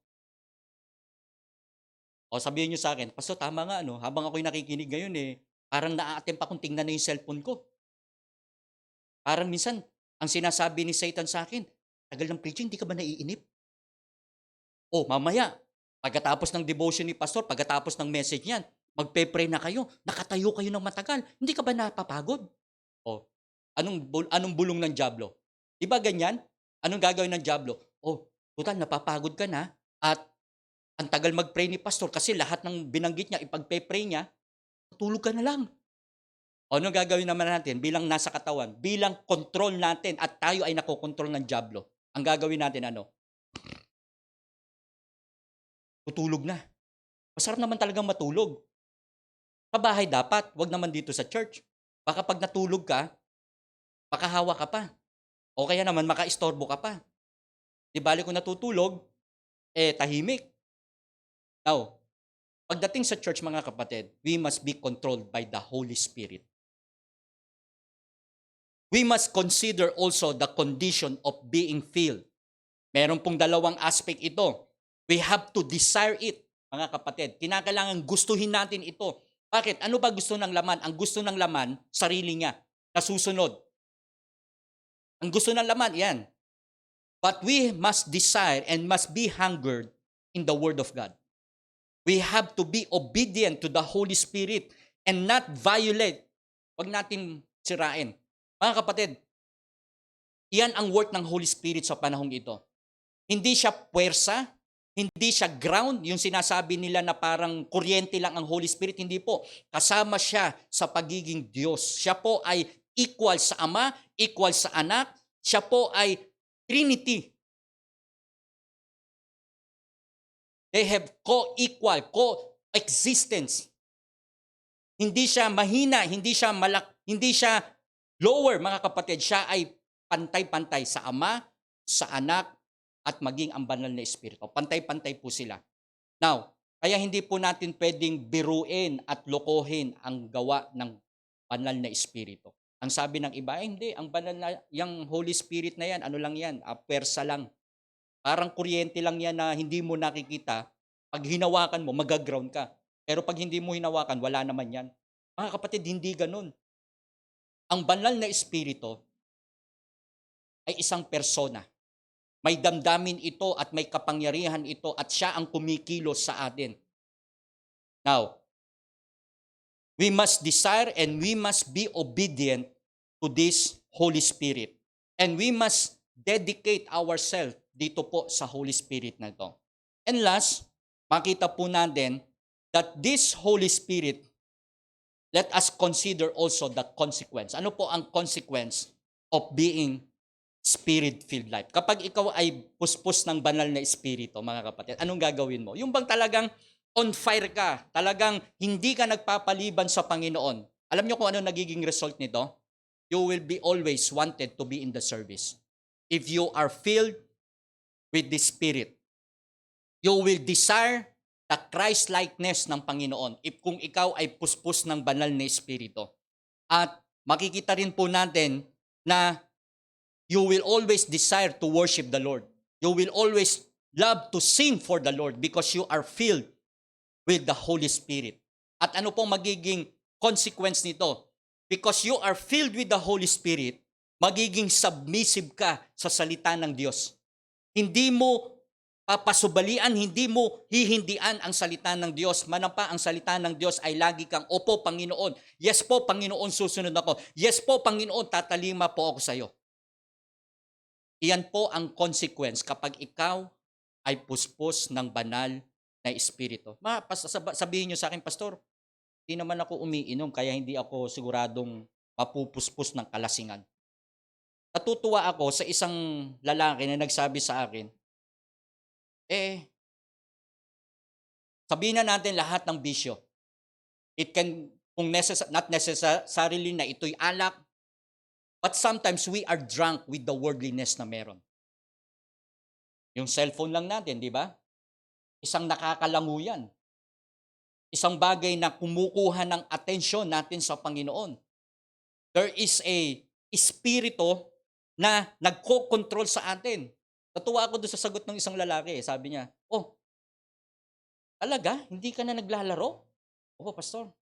O sabihin nyo sa akin, Pastor, tama nga, habang ako'y nakikinig ngayon, parang naa-attempt akong tingnan na yung cellphone ko. Parang minsan, ang sinasabi ni Satan sa akin, tagal ng preaching, hindi ka ba naiinip? O, mamaya, pagkatapos ng devotion ni Pastor, pagkatapos ng message niyan, magpe-pray na kayo, nakatayo kayo ng matagal, hindi ka ba napapagod? O, anong bulong ng dyablo? Di ba ganyan? Anong gagawin ng dyablo? O, total, napapagod ka na, at ang tagal mag-pray ni Pastor kasi lahat ng binanggit niya, ipagpe-pray niya, tulog ka na lang. O, anong gagawin naman natin bilang nasa katawan? Bilang control natin at tayo ay nakokontrol ng dyablo. Ang gagawin natin tutulog na. Masarap naman talagang matulog. Sa bahay dapat, wag naman dito sa church. Baka pag natulog ka, makahawa ka pa. O kaya naman makaistorbo ka pa. Di bali kung natutulog, tahimik. Now, pagdating sa church mga kapatid, we must be controlled by the Holy Spirit. We must consider also the condition of being filled. Meron pong dalawang aspect ito. We have to desire it, mga kapatid. Kinakailangan gustuhin natin ito. Bakit? Ano ba gusto ng laman? Ang gusto ng laman, sarili niya. Nasusunod. Ang gusto ng laman, yan. But we must desire and must be hungered in the Word of God. We have to be obedient to the Holy Spirit and not violate. Huwag natin sirain. Mga kapatid, iyan ang work ng Holy Spirit sa panahong ito. Hindi siya puwersa, hindi siya ground, yung sinasabi nila na parang kuryente lang ang Holy Spirit, hindi po. Kasama siya sa pagiging Diyos. Siya po ay equal sa Ama, equal sa Anak, siya po ay Trinity. They have co-equal, existence. Hindi siya mahina, hindi siya lower, mga kapatid. Siya ay pantay-pantay sa Ama, sa Anak, at maging ang banal na Espiritu. Pantay-pantay po sila. Now, kaya hindi po natin pwedeng biruin at lokohin ang gawa ng banal na Espiritu. Ang sabi ng iba, hindi, ang banal na, yung Holy Spirit na yan, ano lang yan, persa lang. Parang kuryente lang yan na hindi mo nakikita. Pag hinawakan mo, magaground ka. Pero pag hindi mo hinawakan, wala naman yan. Mga kapatid, hindi ganun. Ang banal na Espiritu ay isang persona. May damdamin ito at may kapangyarihan ito at siya ang kumikilos sa atin. Now, we must desire and we must be obedient to this Holy Spirit. And we must dedicate ourselves dito po sa Holy Spirit na ito. And last, makita po natin that this Holy Spirit, let us consider also the consequence. Ano po ang consequence of being Spirit-filled life? Kapag ikaw ay puspos ng banal na Espiritu, mga kapatid, anong gagawin mo? Yung bang talagang on fire ka, talagang hindi ka nagpapaliban sa Panginoon. Alam niyo kung ano nagiging result nito? You will be always wanted to be in the service. If you are filled with the Spirit, you will desire the Christ-likeness ng Panginoon if kung ikaw ay puspos ng banal na Espiritu. At makikita rin po natin na you will always desire to worship the Lord. You will always love to sing for the Lord because you are filled with the Holy Spirit. At ano pong magiging consequence nito? Because you are filled with the Holy Spirit, magiging submissive ka sa salita ng Diyos. Hindi mo papasubalian, hindi mo hihindian ang salita ng Diyos. Manapa ang salita ng Diyos ay lagi kang, opo, Panginoon. Yes po, Panginoon, susunod ako. Yes po, Panginoon, tatalima po ako sa iyo. Iyan po ang consequence kapag ikaw ay puspos ng banal na Espiritu. Sabihin nyo sa akin, Pastor, hindi naman ako umiinom kaya hindi ako siguradong mapupuspos ng kalasingan. Natutuwa ako sa isang lalaki na nagsabi sa akin, sabihin na natin lahat ng bisyo. It can, kung not necessarily na ito'y alak, but sometimes we are drunk with the worldliness na meron. Yung cellphone lang natin, di ba? Isang nakakalangu yan. Isang bagay na kumukuha ng atensyon natin sa Panginoon. There is a espiritu na nagko-control sa atin. Natuwa ako doon sa sagot ng isang lalaki. Sabi niya, talaga? Hindi ka na naglalaro? Oo, Pastor.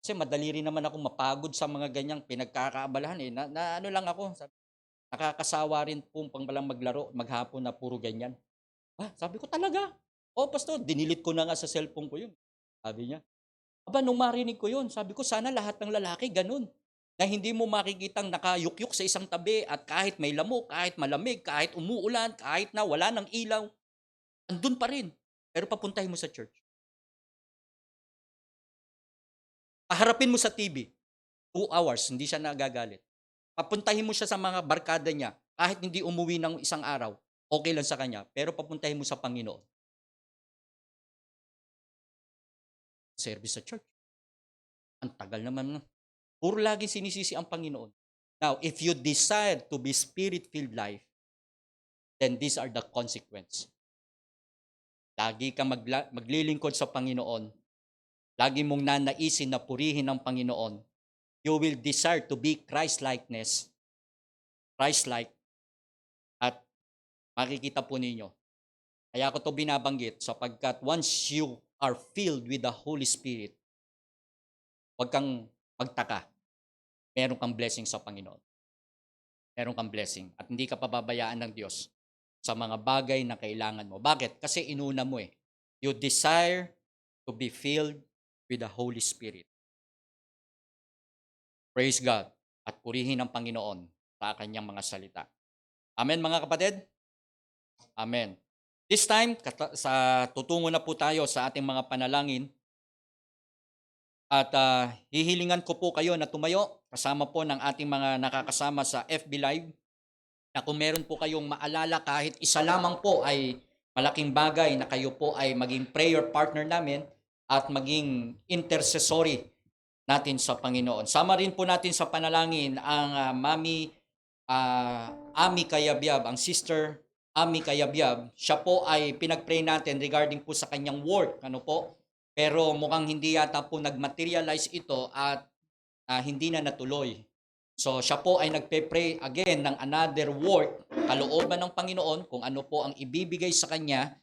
Kasi madali rin naman ako mapagod sa mga ganyang pinagkakaabalahan eh. Na ano lang ako, nakakasawa rin po pangbalang maglaro, maghapon na puro ganyan. Sabi ko talaga. Pastor, dinilit ko na nga sa cellphone ko yun. Sabi niya. Nung marinig ko yun, sabi ko sana lahat ng lalaki ganun. Na hindi mo makikitang nakayukyuk sa isang tabi at kahit may lamok, kahit malamig, kahit umuulan, kahit na wala ng ilaw, andun pa rin. Pero papuntahin mo sa church. Paharapin mo sa TV, 2 hours, hindi siya nagagalit. Papuntahin mo siya sa mga barkada niya, kahit hindi umuwi ng isang araw, okay lang sa kanya, pero papuntahin mo sa Panginoon. Service sa church. Ang tagal naman. Puro lagi sinisisi ang Panginoon. Now, if you desire to be Spirit-filled life, then these are the consequence. Lagi kang maglilingkod sa Panginoon. Lagi mong nanaisin na purihin ng Panginoon. You will desire to be Christ-like. At makikita po ninyo. Kaya ako ito binabanggit sapagkat once you are filled with the Holy Spirit, huwag kang magtaka. Meron kang blessing sa Panginoon. Meron kang blessing. At hindi ka pababayaan ng Diyos sa mga bagay na kailangan mo. Bakit? Kasi inuna mo eh. You desire to be filled with the Holy Spirit. Praise God. At purihin ang Panginoon sa kanyang mga salita. Amen mga kapatid? Amen. This time, tutungo na po tayo sa ating mga panalangin. At hihilingan ko po kayo na tumayo kasama po ng ating mga nakakasama sa FB Live na kung meron po kayong maalala kahit isa lamang po ay malaking bagay na kayo po ay maging prayer partner namin at maging intercessory natin sa Panginoon. Sama rin po natin sa panalangin ang Ami Kayabyab, ang sister Ami Kayabyab. Siya po ay pinag-pray natin regarding po sa kanyang work, ano po. Pero mukhang hindi yata po nag-materialize ito at hindi na natuloy. So siya po ay nagpe-pray again ng another work, kalooban ng Panginoon, kung ano po ang ibibigay sa kanya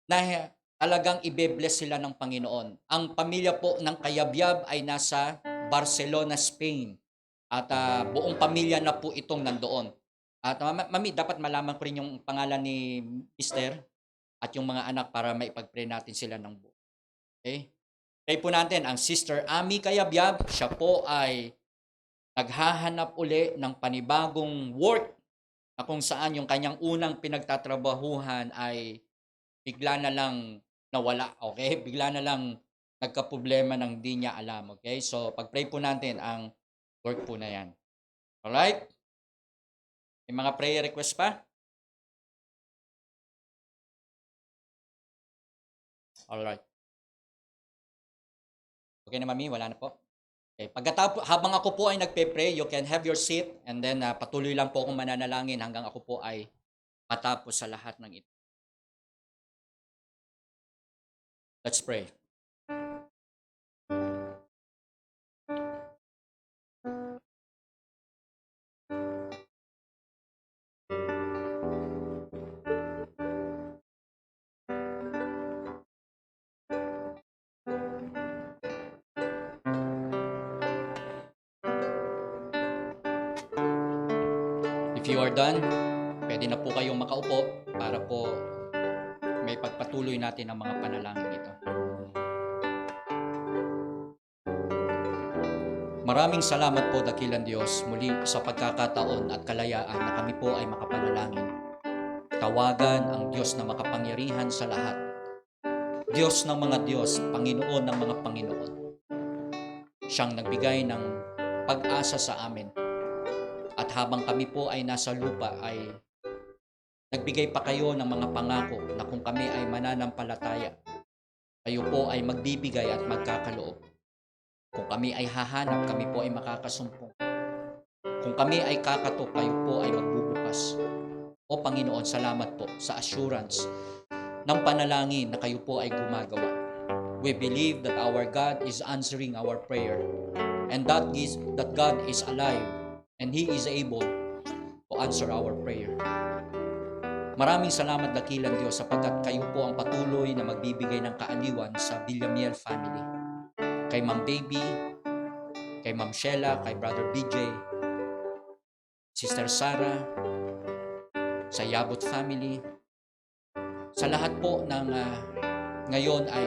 na talagang ibe-bless sila ng Panginoon. Ang pamilya po ng Kayabyab ay nasa Barcelona, Spain. At buong pamilya na po itong nandoon. At mami, dapat malaman ko rin yung pangalan ni Mister at yung mga anak para maipag-pray natin sila ng buo. Okay? Pray po natin ang Sister Ami Kayabyab. Siya po ay naghahanap uli ng panibagong work na kung saan yung kanyang unang pinagtatrabahuhan ay bigla na lang nawala, okay? Bigla na lang nagkaproblema ng di niya alam, okay? So, pag-pray po natin ang work po na yan. Alright? May mga prayer request pa? Alright. Okay na, mami? Wala na po? Okay. Habang ako po ay nagpe-pray, you can have your seat and then patuloy lang po akong mananalangin hanggang ako po ay matapos sa lahat ng ito. Let's pray. If you are done, pwede na po kayong makaupo para po may pagpatuloy natin ang mga panalangin ito. Maraming salamat po, dakilang Diyos, muli sa pagkakataon at kalayaan na kami po ay makapanalangin. Tawagan ang Diyos na makapangyarihan sa lahat. Diyos ng mga Diyos, Panginoon ng mga Panginoon. Siyang nagbigay ng pag-asa sa amin. At habang kami po ay nasa lupa ay nagbigay pa kayo ng mga pangako na kung kami ay mananampalataya, kayo po ay magbibigay at magkakaloob. Kung kami ay hahanap, kami po ay makakasumpong. Kung kami ay kakatok, kayo po ay magbubukas. O Panginoon, salamat po sa assurance ng panalangin na kayo po ay gumagawa. We believe that our God is answering our prayer and that God is alive and He is able to answer our prayer. Maraming salamat, dakilang Diyos, sapagkat kayo po ang patuloy na magbibigay ng kaaliwan sa Villamiel family. Kay Ma'am Baby, kay Ma'am Sheila, kay Brother BJ, Sister Sarah, sa Yabot family, sa lahat po ng ngayon ay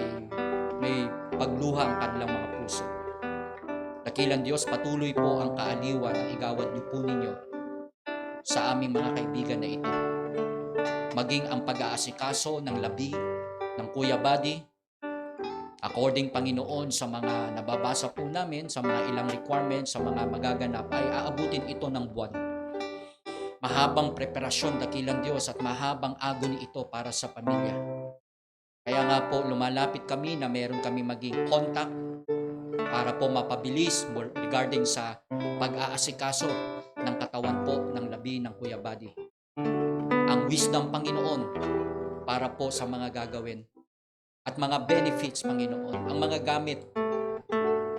may pagluha ang kanilang mga puso. Dakilang Diyos, patuloy po ang kaaliwan ang igawad niyo po ninyo sa aming mga kaibigan na ito. Maging ang pag-aasikaso ng labi ng Kuya Buddy, according, Panginoon, sa mga nababasa po namin, sa mga ilang requirements, sa mga magaganap, ay aabutin ito ng buwan. Mahabang preparasyon, dakilang Diyos, at mahabang agony ito para sa pamilya. Kaya nga po, lumalapit kami na meron kami maging contact para po mapabilis regarding sa pag-aasikaso ng katawan po ng labi ng Kuya Buddy. Ang wisdom, Panginoon, para po sa mga gagawin at mga benefits, Panginoon, ang mga gamit.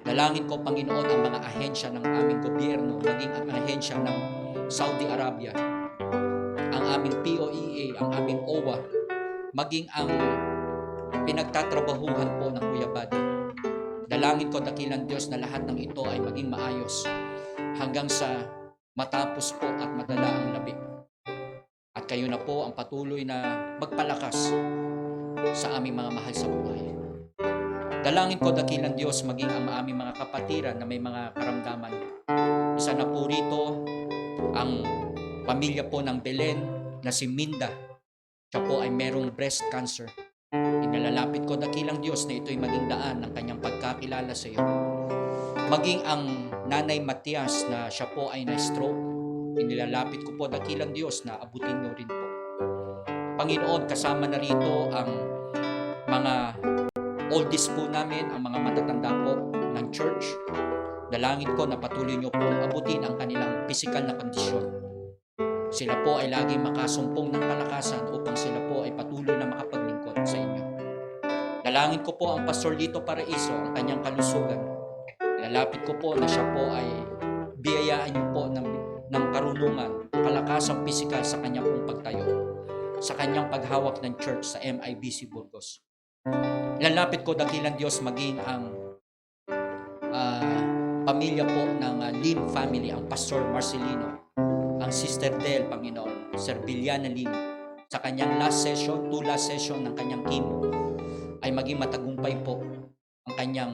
Dalangin ko, Panginoon, ang mga ahensya ng aming gobyerno, maging ang ahensya ng Saudi Arabia, ang aming POEA, ang aming OWA, maging ang pinagtatrabahuhan po ng Kuya Buddy. Dalangin ko, dakilang Diyos, na lahat ng ito ay maging maayos hanggang sa matapos po at madala ang labi. At kayo na po ang patuloy na magpalakas sa aming mga mahal sa buhay. Dalangin ko, dakilang Diyos, maging ang aming mga kapatiran na may mga karamdaman. Isa na po rito ang pamilya po ng Belen na si Minda. Siya po ay merong breast cancer. Inalalapit ko, dakilang Diyos, na ito'y maging daan ng kanyang pagkakilala sa iyo. Maging ang Nanay Matias na siya po ay na-stroke. Inilalapit ko po, dakilang Diyos, na abutin niyo rin po. Panginoon, kasama na rito ang mga oldies po namin, ang mga matatanda po ng church. Dalangin ko na patuloy niyo po abutin ang kanilang physical na kondisyon. Sila po ay laging makasumpong ng kalakasan upang sila po ay patuloy na makapaglingkod sa inyo. Dalangin ko po ang Pastor Lito Paraiso, ang kanyang kalusugan. Lalapit ko po na siya po ay biyayaan niyo po ng karunungan, kalakasang pisikal sa kanyang pong pagtayo, sa kanyang paghawak ng church sa MIBC Burgos. Lalapit ko dakilang Diyos maging ang pamilya po ng Lim family, ang Pastor Marcelino, ang Sister Del, Panginoon, Sir Biliana Lim, sa kanyang last session ng kanyang chemo, ay maging matagumpay po ang kanyang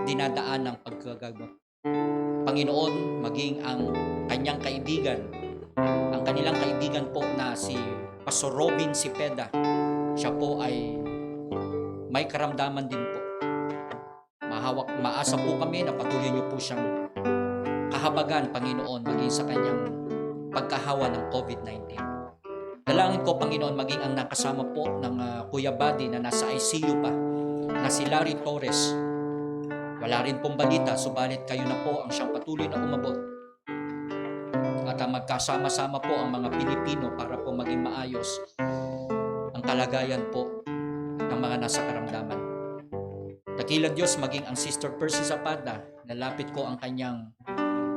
dinadaan ng pagkagamot. Panginoon, maging ang kanyang kaibigan, ang kanilang kaibigan po na si Pastor Robin Cepeda, siya po ay may karamdaman din po. Maasa po kami na patuloy niyo po siyang kahabagan, Panginoon, maging sa kanyang pagkahawa ng COVID-19. Dalangin ko, Panginoon, maging ang nakasama po ng Kuya Buddy na nasa ICU pa, na si Larry Torres. Wala rin pong balita, subalit kayo na po ang siyang patuloy na umabot. At magkasama-sama po ang mga Pilipino para po maging maayos ang kalagayan po ng mga nasa karamdaman. Dakilang Diyos, maging ang Sister Percy Zapada, nalapit ko ang kanyang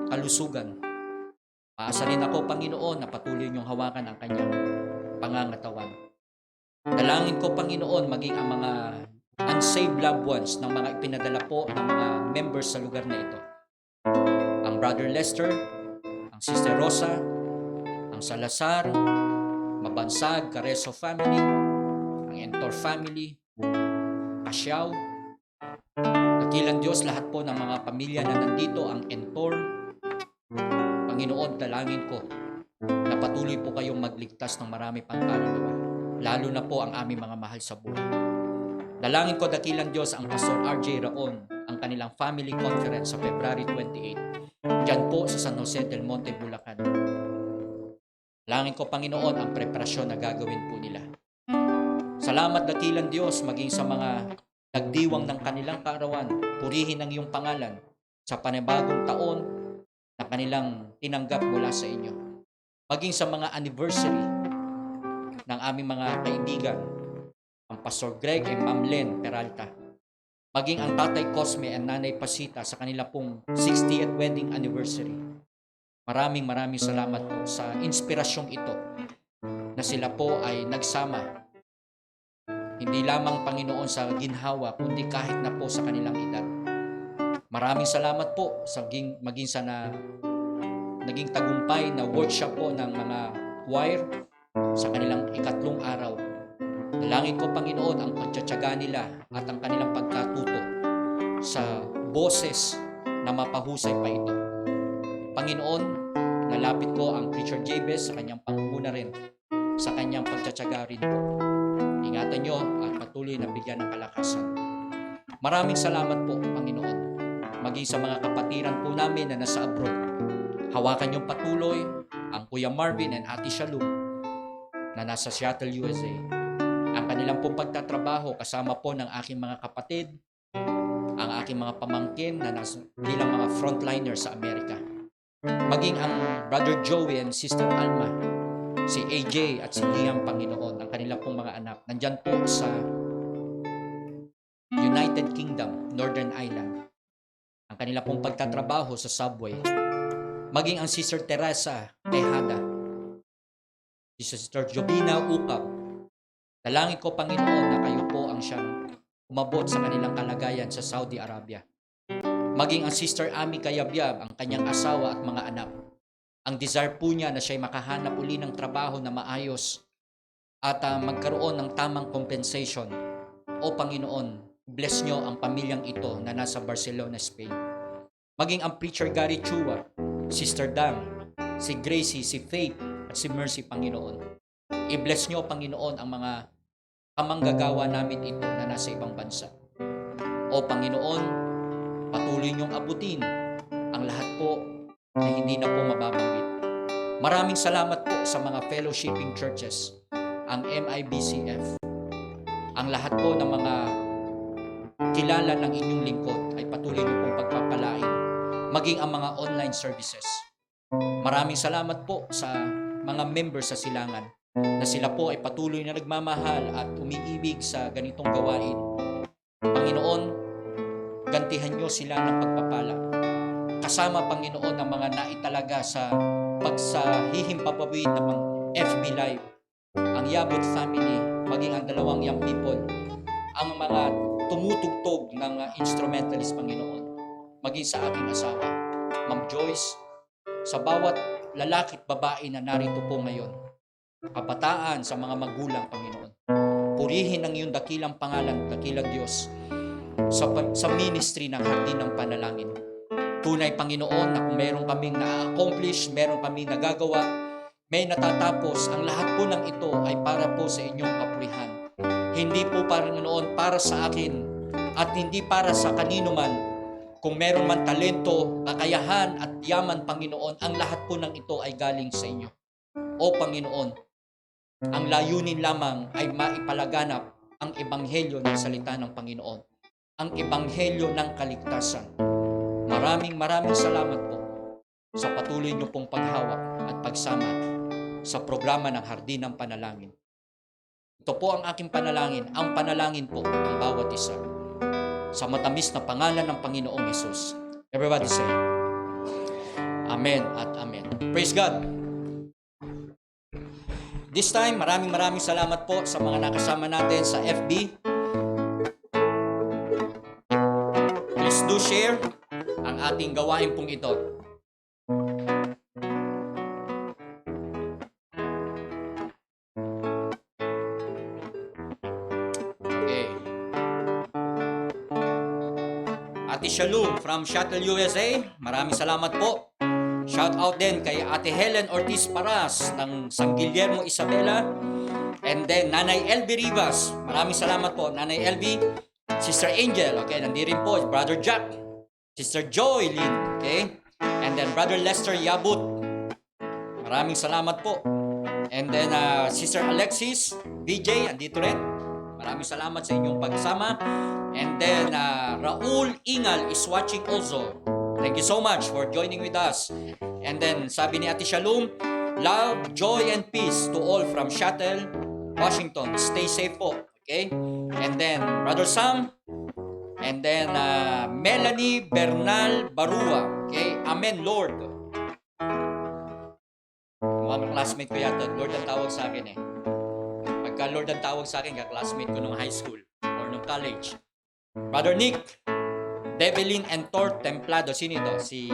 kalusugan. Aasa rin ako, Panginoon, na patuloy niyong hawakan ang kanyang pangangatawan. Dalangin ko, Panginoon, maging ang mga unsaved loved ones ng mga ipinadala po ng mga members sa lugar na ito. Ang Brother Lester, ang Sister Rosa, ang Salazar, Mabansag, Careso family, ang Entor family, Asyaw. Dakilang Diyos, lahat po ng mga pamilya na nandito, ang Entor. Panginoon, dalangin ko na patuloy po kayong magligtas ng marami pang kaluluwa, lalo na po ang aming mga mahal sa buhay. Dalangin ko, dakilang Diyos, ang Pastor RJ Raon, ang kanilang family conference sa February 28, dyan po sa San Jose del Monte, Bulacan. Dalangin ko, Panginoon, ang preparasyon na gagawin po nila. Salamat, dakilang Diyos, maging sa mga nagdiwang ng kanilang kaarawan, purihin ang iyong pangalan sa panibagong taon na kanilang tinanggap mula sa inyo. Maging sa mga anniversary ng aming mga kaibigan, ang Pastor Greg and Ma'am Len Peralta. Maging ang Tatay Cosme and Nanay Pasita sa kanila pong 60th wedding anniversary. Maraming salamat po sa inspirasyong ito na sila po ay nagsama. Hindi lamang, Panginoon, sa ginhawa, kundi kahit na po sa kanilang edad. Maraming salamat po sa maging sa naging tagumpay na workshop po ng mga choir sa kanilang ikatlong araw. Dalangin ko, Panginoon, ang pagtsatsaga nila at ang kanilang pagkatuto sa boses na mapahusay pa ito. Panginoon, nalapit ko ang Preacher Jabez sa kanyang pangunguna rin, sa kanyang pagtsatsaga rin po. Ingatan nyo at patuloy na bigyan ng kalakasan. Maraming salamat po, Panginoon. Maging sa mga kapatiran po namin na nasa abroad. Hawakan niyong patuloy ang Kuya Marvin and Ate Shalom na nasa Seattle, USA. Ang kanilang pong pagtatrabaho kasama po ng aking mga kapatid, ang aking mga pamangkin na bilang mga frontliner sa Amerika. Maging ang Brother Joey and Sister Alma, si AJ at si Liam, Panginoon, ang kanilang pong mga anak, nandyan po sa United Kingdom, Northern Ireland. Ang kanilang pong pagtatrabaho sa subway. Maging ang Sister Teresa Tejada, si Sister Jobina Ukap. Dalangin ko, Panginoon, na kayo po ang siyang umabot sa kanilang kalagayan sa Saudi Arabia. Maging ang Sister Ami Kayabyab, ang kanyang asawa at mga anak. Ang desire po niya na siya'y makahanap uli ng trabaho na maayos at magkaroon ng tamang compensation. O Panginoon, bless nyo ang pamilyang ito na nasa Barcelona, Spain. Maging ang Preacher Gary Chua, Sister Dam, si Gracie, si Faith at si Mercy, Panginoon. I-bless nyo, Panginoon, ang mga kamanggagawa namin ito na nasa ibang bansa. O Panginoon, patuloy nyong abutin ang lahat po na hindi na po mababanggit. Maraming salamat po sa mga fellowshipping churches, ang MIBCF, ang lahat po ng mga kilala ng inyong lingkod ay patuloy niyo pong pagpapalain, maging ang mga online services. Maraming salamat po sa mga members sa Silangan na sila po ay patuloy na nagmamahal at umiibig sa ganitong gawain. Panginoon, gantihan niyo sila ng pagpapala. Kasama, Panginoon, ang mga naitalaga sa pagsahihimpapawid ng mga FB Live, ang Yabut family, maging ang dalawang young people, ang mga tumutugtog ng instrumentalist, Panginoon, maging sa aking asawa, Ma'am Joyce, sa bawat lalaki at babae na narito po ngayon, kabataan, sa mga magulang, Panginoon. Purihin ang iyong dakilang pangalan, dakilang Diyos, sa ministry ng Hardin ng Panalangin. Tunay, Panginoon, na kung meron kaming na-accomplish, meron kaming nagagawa, may natatapos, ang lahat po ng ito ay para po sa inyong kapurihan. Hindi po, Panginoon, para sa akin at hindi para sa kanino man. Kung meron man talento, kakayahan at yaman, Panginoon, ang lahat po ng ito ay galing sa inyo. O Panginoon, ang layunin lamang ay maipalaganap ang ebanghelyo ng salita ng Panginoon, ang ebanghelyo ng kaligtasan. Maraming salamat po sa patuloy niyo pong paghawak at pagsama sa programa ng Hardin ng Panalangin. Ito po ang aking panalangin, ang panalangin po ng bawat isa, sa matamis na pangalan ng Panginoong Hesus. Everybody say, Amen at Amen. Praise God! This time, maraming salamat po sa mga nakasama natin sa FB. Please do share ang ating gawain pong ito. Okay. Ate Shalom from Shuttle USA, maraming salamat po. Shout out din kay Ate Helen Ortiz Paras ng San Guillermo, Isabela. And then Nanay LB Rivas, maraming salamat po. Nanay LB, Sister Angel, okay, nandirin po. Brother Jack, Sister Joy Lynn, okay? And then Brother Lester Yabut, maraming salamat po. And then Sister Alexis, BJ, andito rin. Maraming salamat sa inyong pagsama. And then Raul Ingal is watching also. Thank you so much for joining with us. And then sabi ni Ate Shalom, love, joy, and peace to all from Shuttle, Washington. Stay safe po. Okay? And then Brother Sam, and then Melanie Bernal Barua. Okay? Amen, Lord. Mga classmate ko yata, Lord ang tawag sa akin eh. Pagka Lord ang tawag sa akin, ka-classmate ko nung high school or nung college. Brother Nick, Develin and Tor Templado. Sino ito? Si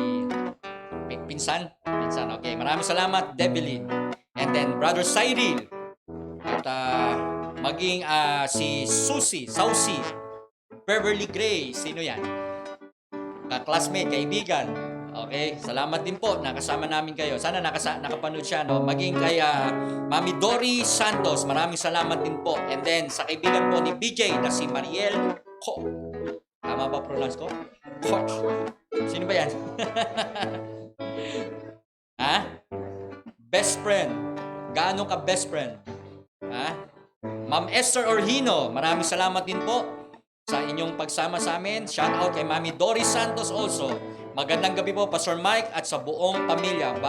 Pinsan? Pinsan, okay. Maraming salamat, Develin. And then Brother Cyril. At maging si Susie, Saucy, Beverly Gray. Sino yan? Ka-classmate, kaibigan. Okay, salamat din po. Nakasama namin kayo. Sana nakapanood siya, no? Maging kay Mami Dory Santos. Maraming salamat din po. And then sa kaibigan po ni BJ na si Mariel Ko. Tama ba pronounce ko? Koch. Sino ba yan? Ha? Best friend. Gaano ka best friend? Ha? Ma'am Esther Orhino, maraming salamat din po sa inyong pagsama sa amin. Shout out kay Mami Doris Santos also. Magandang gabi po, Pastor Mike at sa buong pamilya.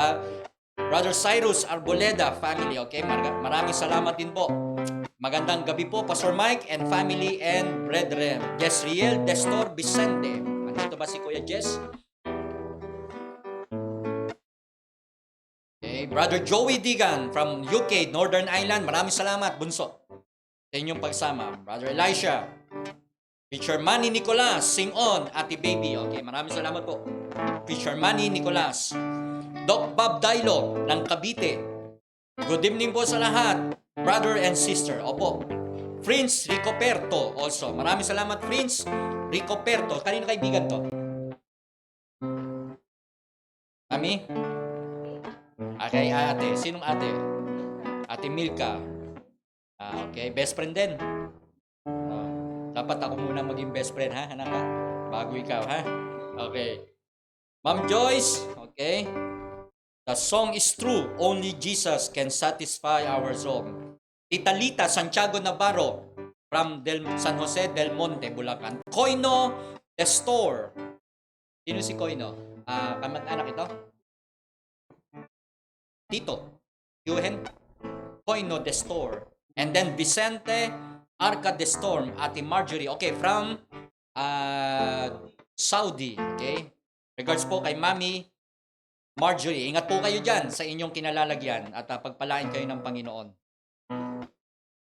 Brother Cyrus Arboleda family, okay? Maraming salamat din po. Magandang gabi po, Pastor Mike and family and brethren. Jezriel Destor Vicente. Andito ba si Kuya Jess? Okay. Brother Joey Digan from UK, Northern Ireland. Maraming salamat, bunso, sa inyong pagsama. Brother Elisha. Preacher Manny Nicolas, sing on, Ate Baby. Okay, maraming salamat po. Preacher Manny Nicolas. Doc Bob Dailo ng Cavite. Good evening po sa lahat, brother and sister. Opo. Prince Ricoperto also. Maraming salamat, Prince Ricoperto. Kanino kaibigan to? Mami? Okay, ate. Sinong ate? Ate Milka. Okay, best friend din. Dapat ako muna maging best friend, ha? Anak, ha? Bago ikaw, ha? Okay. Ma'am Joyce, okay. The song is true. Only Jesus can satisfy our soul. Tita Lita Santiago Navarro. from San Jose del Monte, Bulacan. Koino Destor. Sino si Koino? Kamag-anak ito? Tito. Yuhen Koino Destor. And then Vicente Arca Destorm, Ate Marjorie. Okay, from Saudi. Okay? Regards po kay Mami Marjorie. Ingat po kayo dyan sa inyong kinalalagyan at pagpalain kayo ng Panginoon.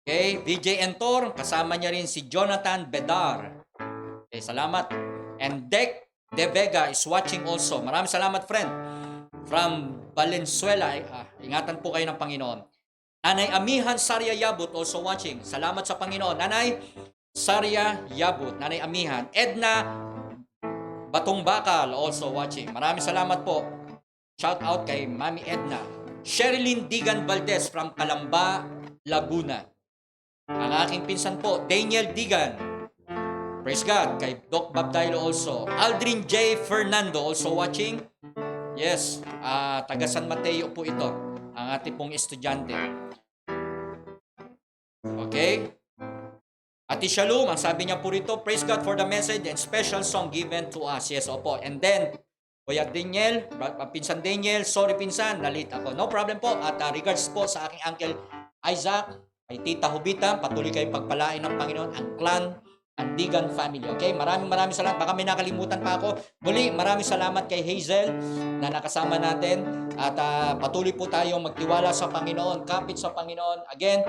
Okay, VJ Entor, kasama niya rin si Jonathan Bedar. Okay, salamat. And Dek De Vega is watching also. Maraming salamat, friend. From Valenzuela, ingatan po kayo ng Panginoon. Nanay Amihan Saria Yabut also watching. Salamat sa Panginoon. Nanay Saria Yabut, Nanay Amihan. Edna Batong Bakal also watching. Maraming salamat po. Shout out kay Mami Edna. Sherilyn Digan Valdez from Calamba, Laguna. Ang aking pinsan po, Daniel Digan. Praise God. Kay Doc Babdailo also. Aldrin J. Fernando also watching. Yes, taga San Mateo po ito. Ang ating pong estudyante. Okay. Ate Shalom, ang sabi niya po rito, praise God for the message and special song given to us. Yes, opo. And then, Kuya Daniel, Pinsan Daniel, sorry Pinsan, nalit ako. No problem po. At regards po sa aking Uncle Isaac, kay Tita Hubita, patuloy kayong pagpalain ng Panginoon, ang clan Andigan family. Okay? Maraming salamat. Baka may nakalimutan pa ako. Muli, maraming salamat kay Hazel na nakasama natin. At patuloy po tayong magtiwala sa Panginoon, kapit sa Panginoon. Again,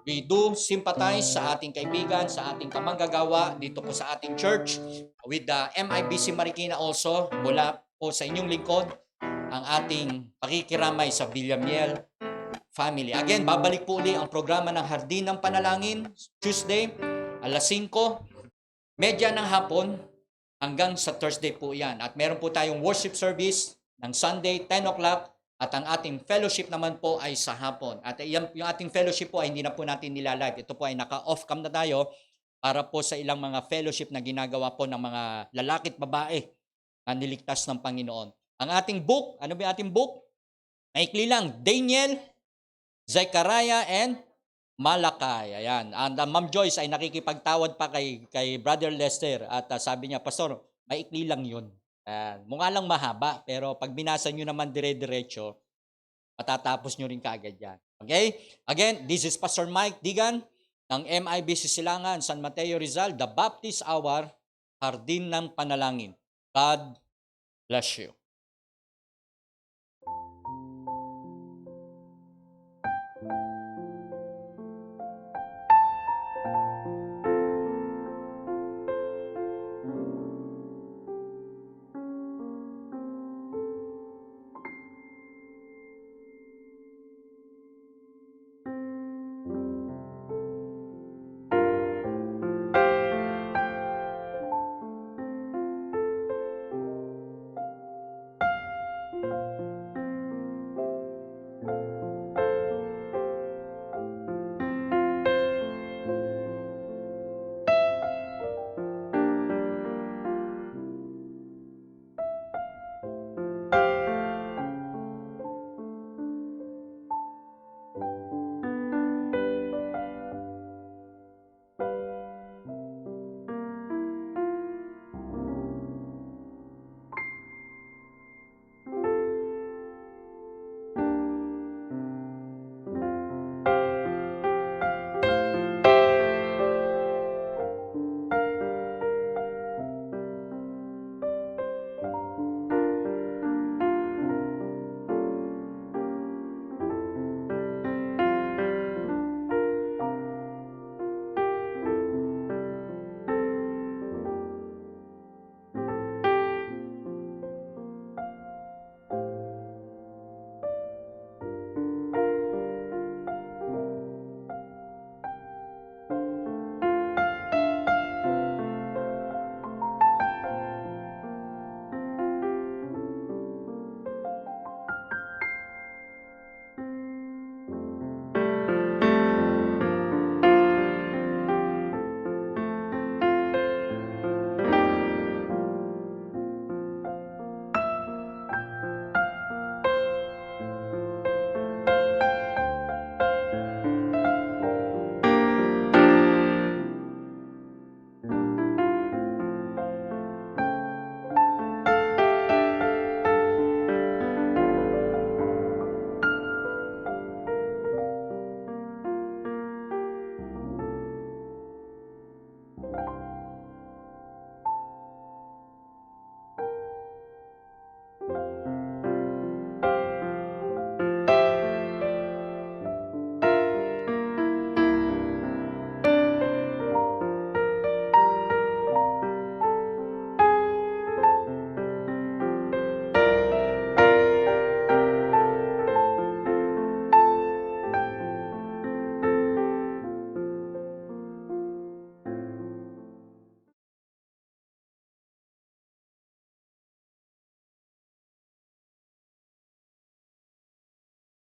we do sympathize sa ating kaibigan, sa ating kamanggagawa dito po sa ating church with the MIBC Marikina also. Mula po sa inyong lingkod, ang ating pakikiramay sa Villamiel family. Again, babalik po uli ang programa ng Hardin ng Panalangin, Tuesday, alas 5:30 ng hapon hanggang sa Thursday po yan. At meron po tayong worship service ng Sunday, 10 o'clock. At ang ating fellowship naman po ay sa hapon. At yung ating fellowship po ay hindi na po natin nilalive. Ito po ay naka-off cam na tayo para po sa ilang mga fellowship na ginagawa po ng mga lalaki at babae na niligtas ng Panginoon. Ang ating book, ano ba yung ating book? Maikli lang, Daniel, Zechariah, and Malakay. Ayan. And Ma'am Joyce ay nakikipagtawad pa kay Brother Lester. At sabi niya, Pastor, maikli lang yun. Mukha lang mahaba, pero pag binasa nyo naman dire-diretso, matatapos nyo rin kaagad yan. Okay? Again, this is Pastor Mike Digan ng MIBC Silangan, San Mateo Rizal, The Baptist Hour, Hardin ng Panalangin. God bless you.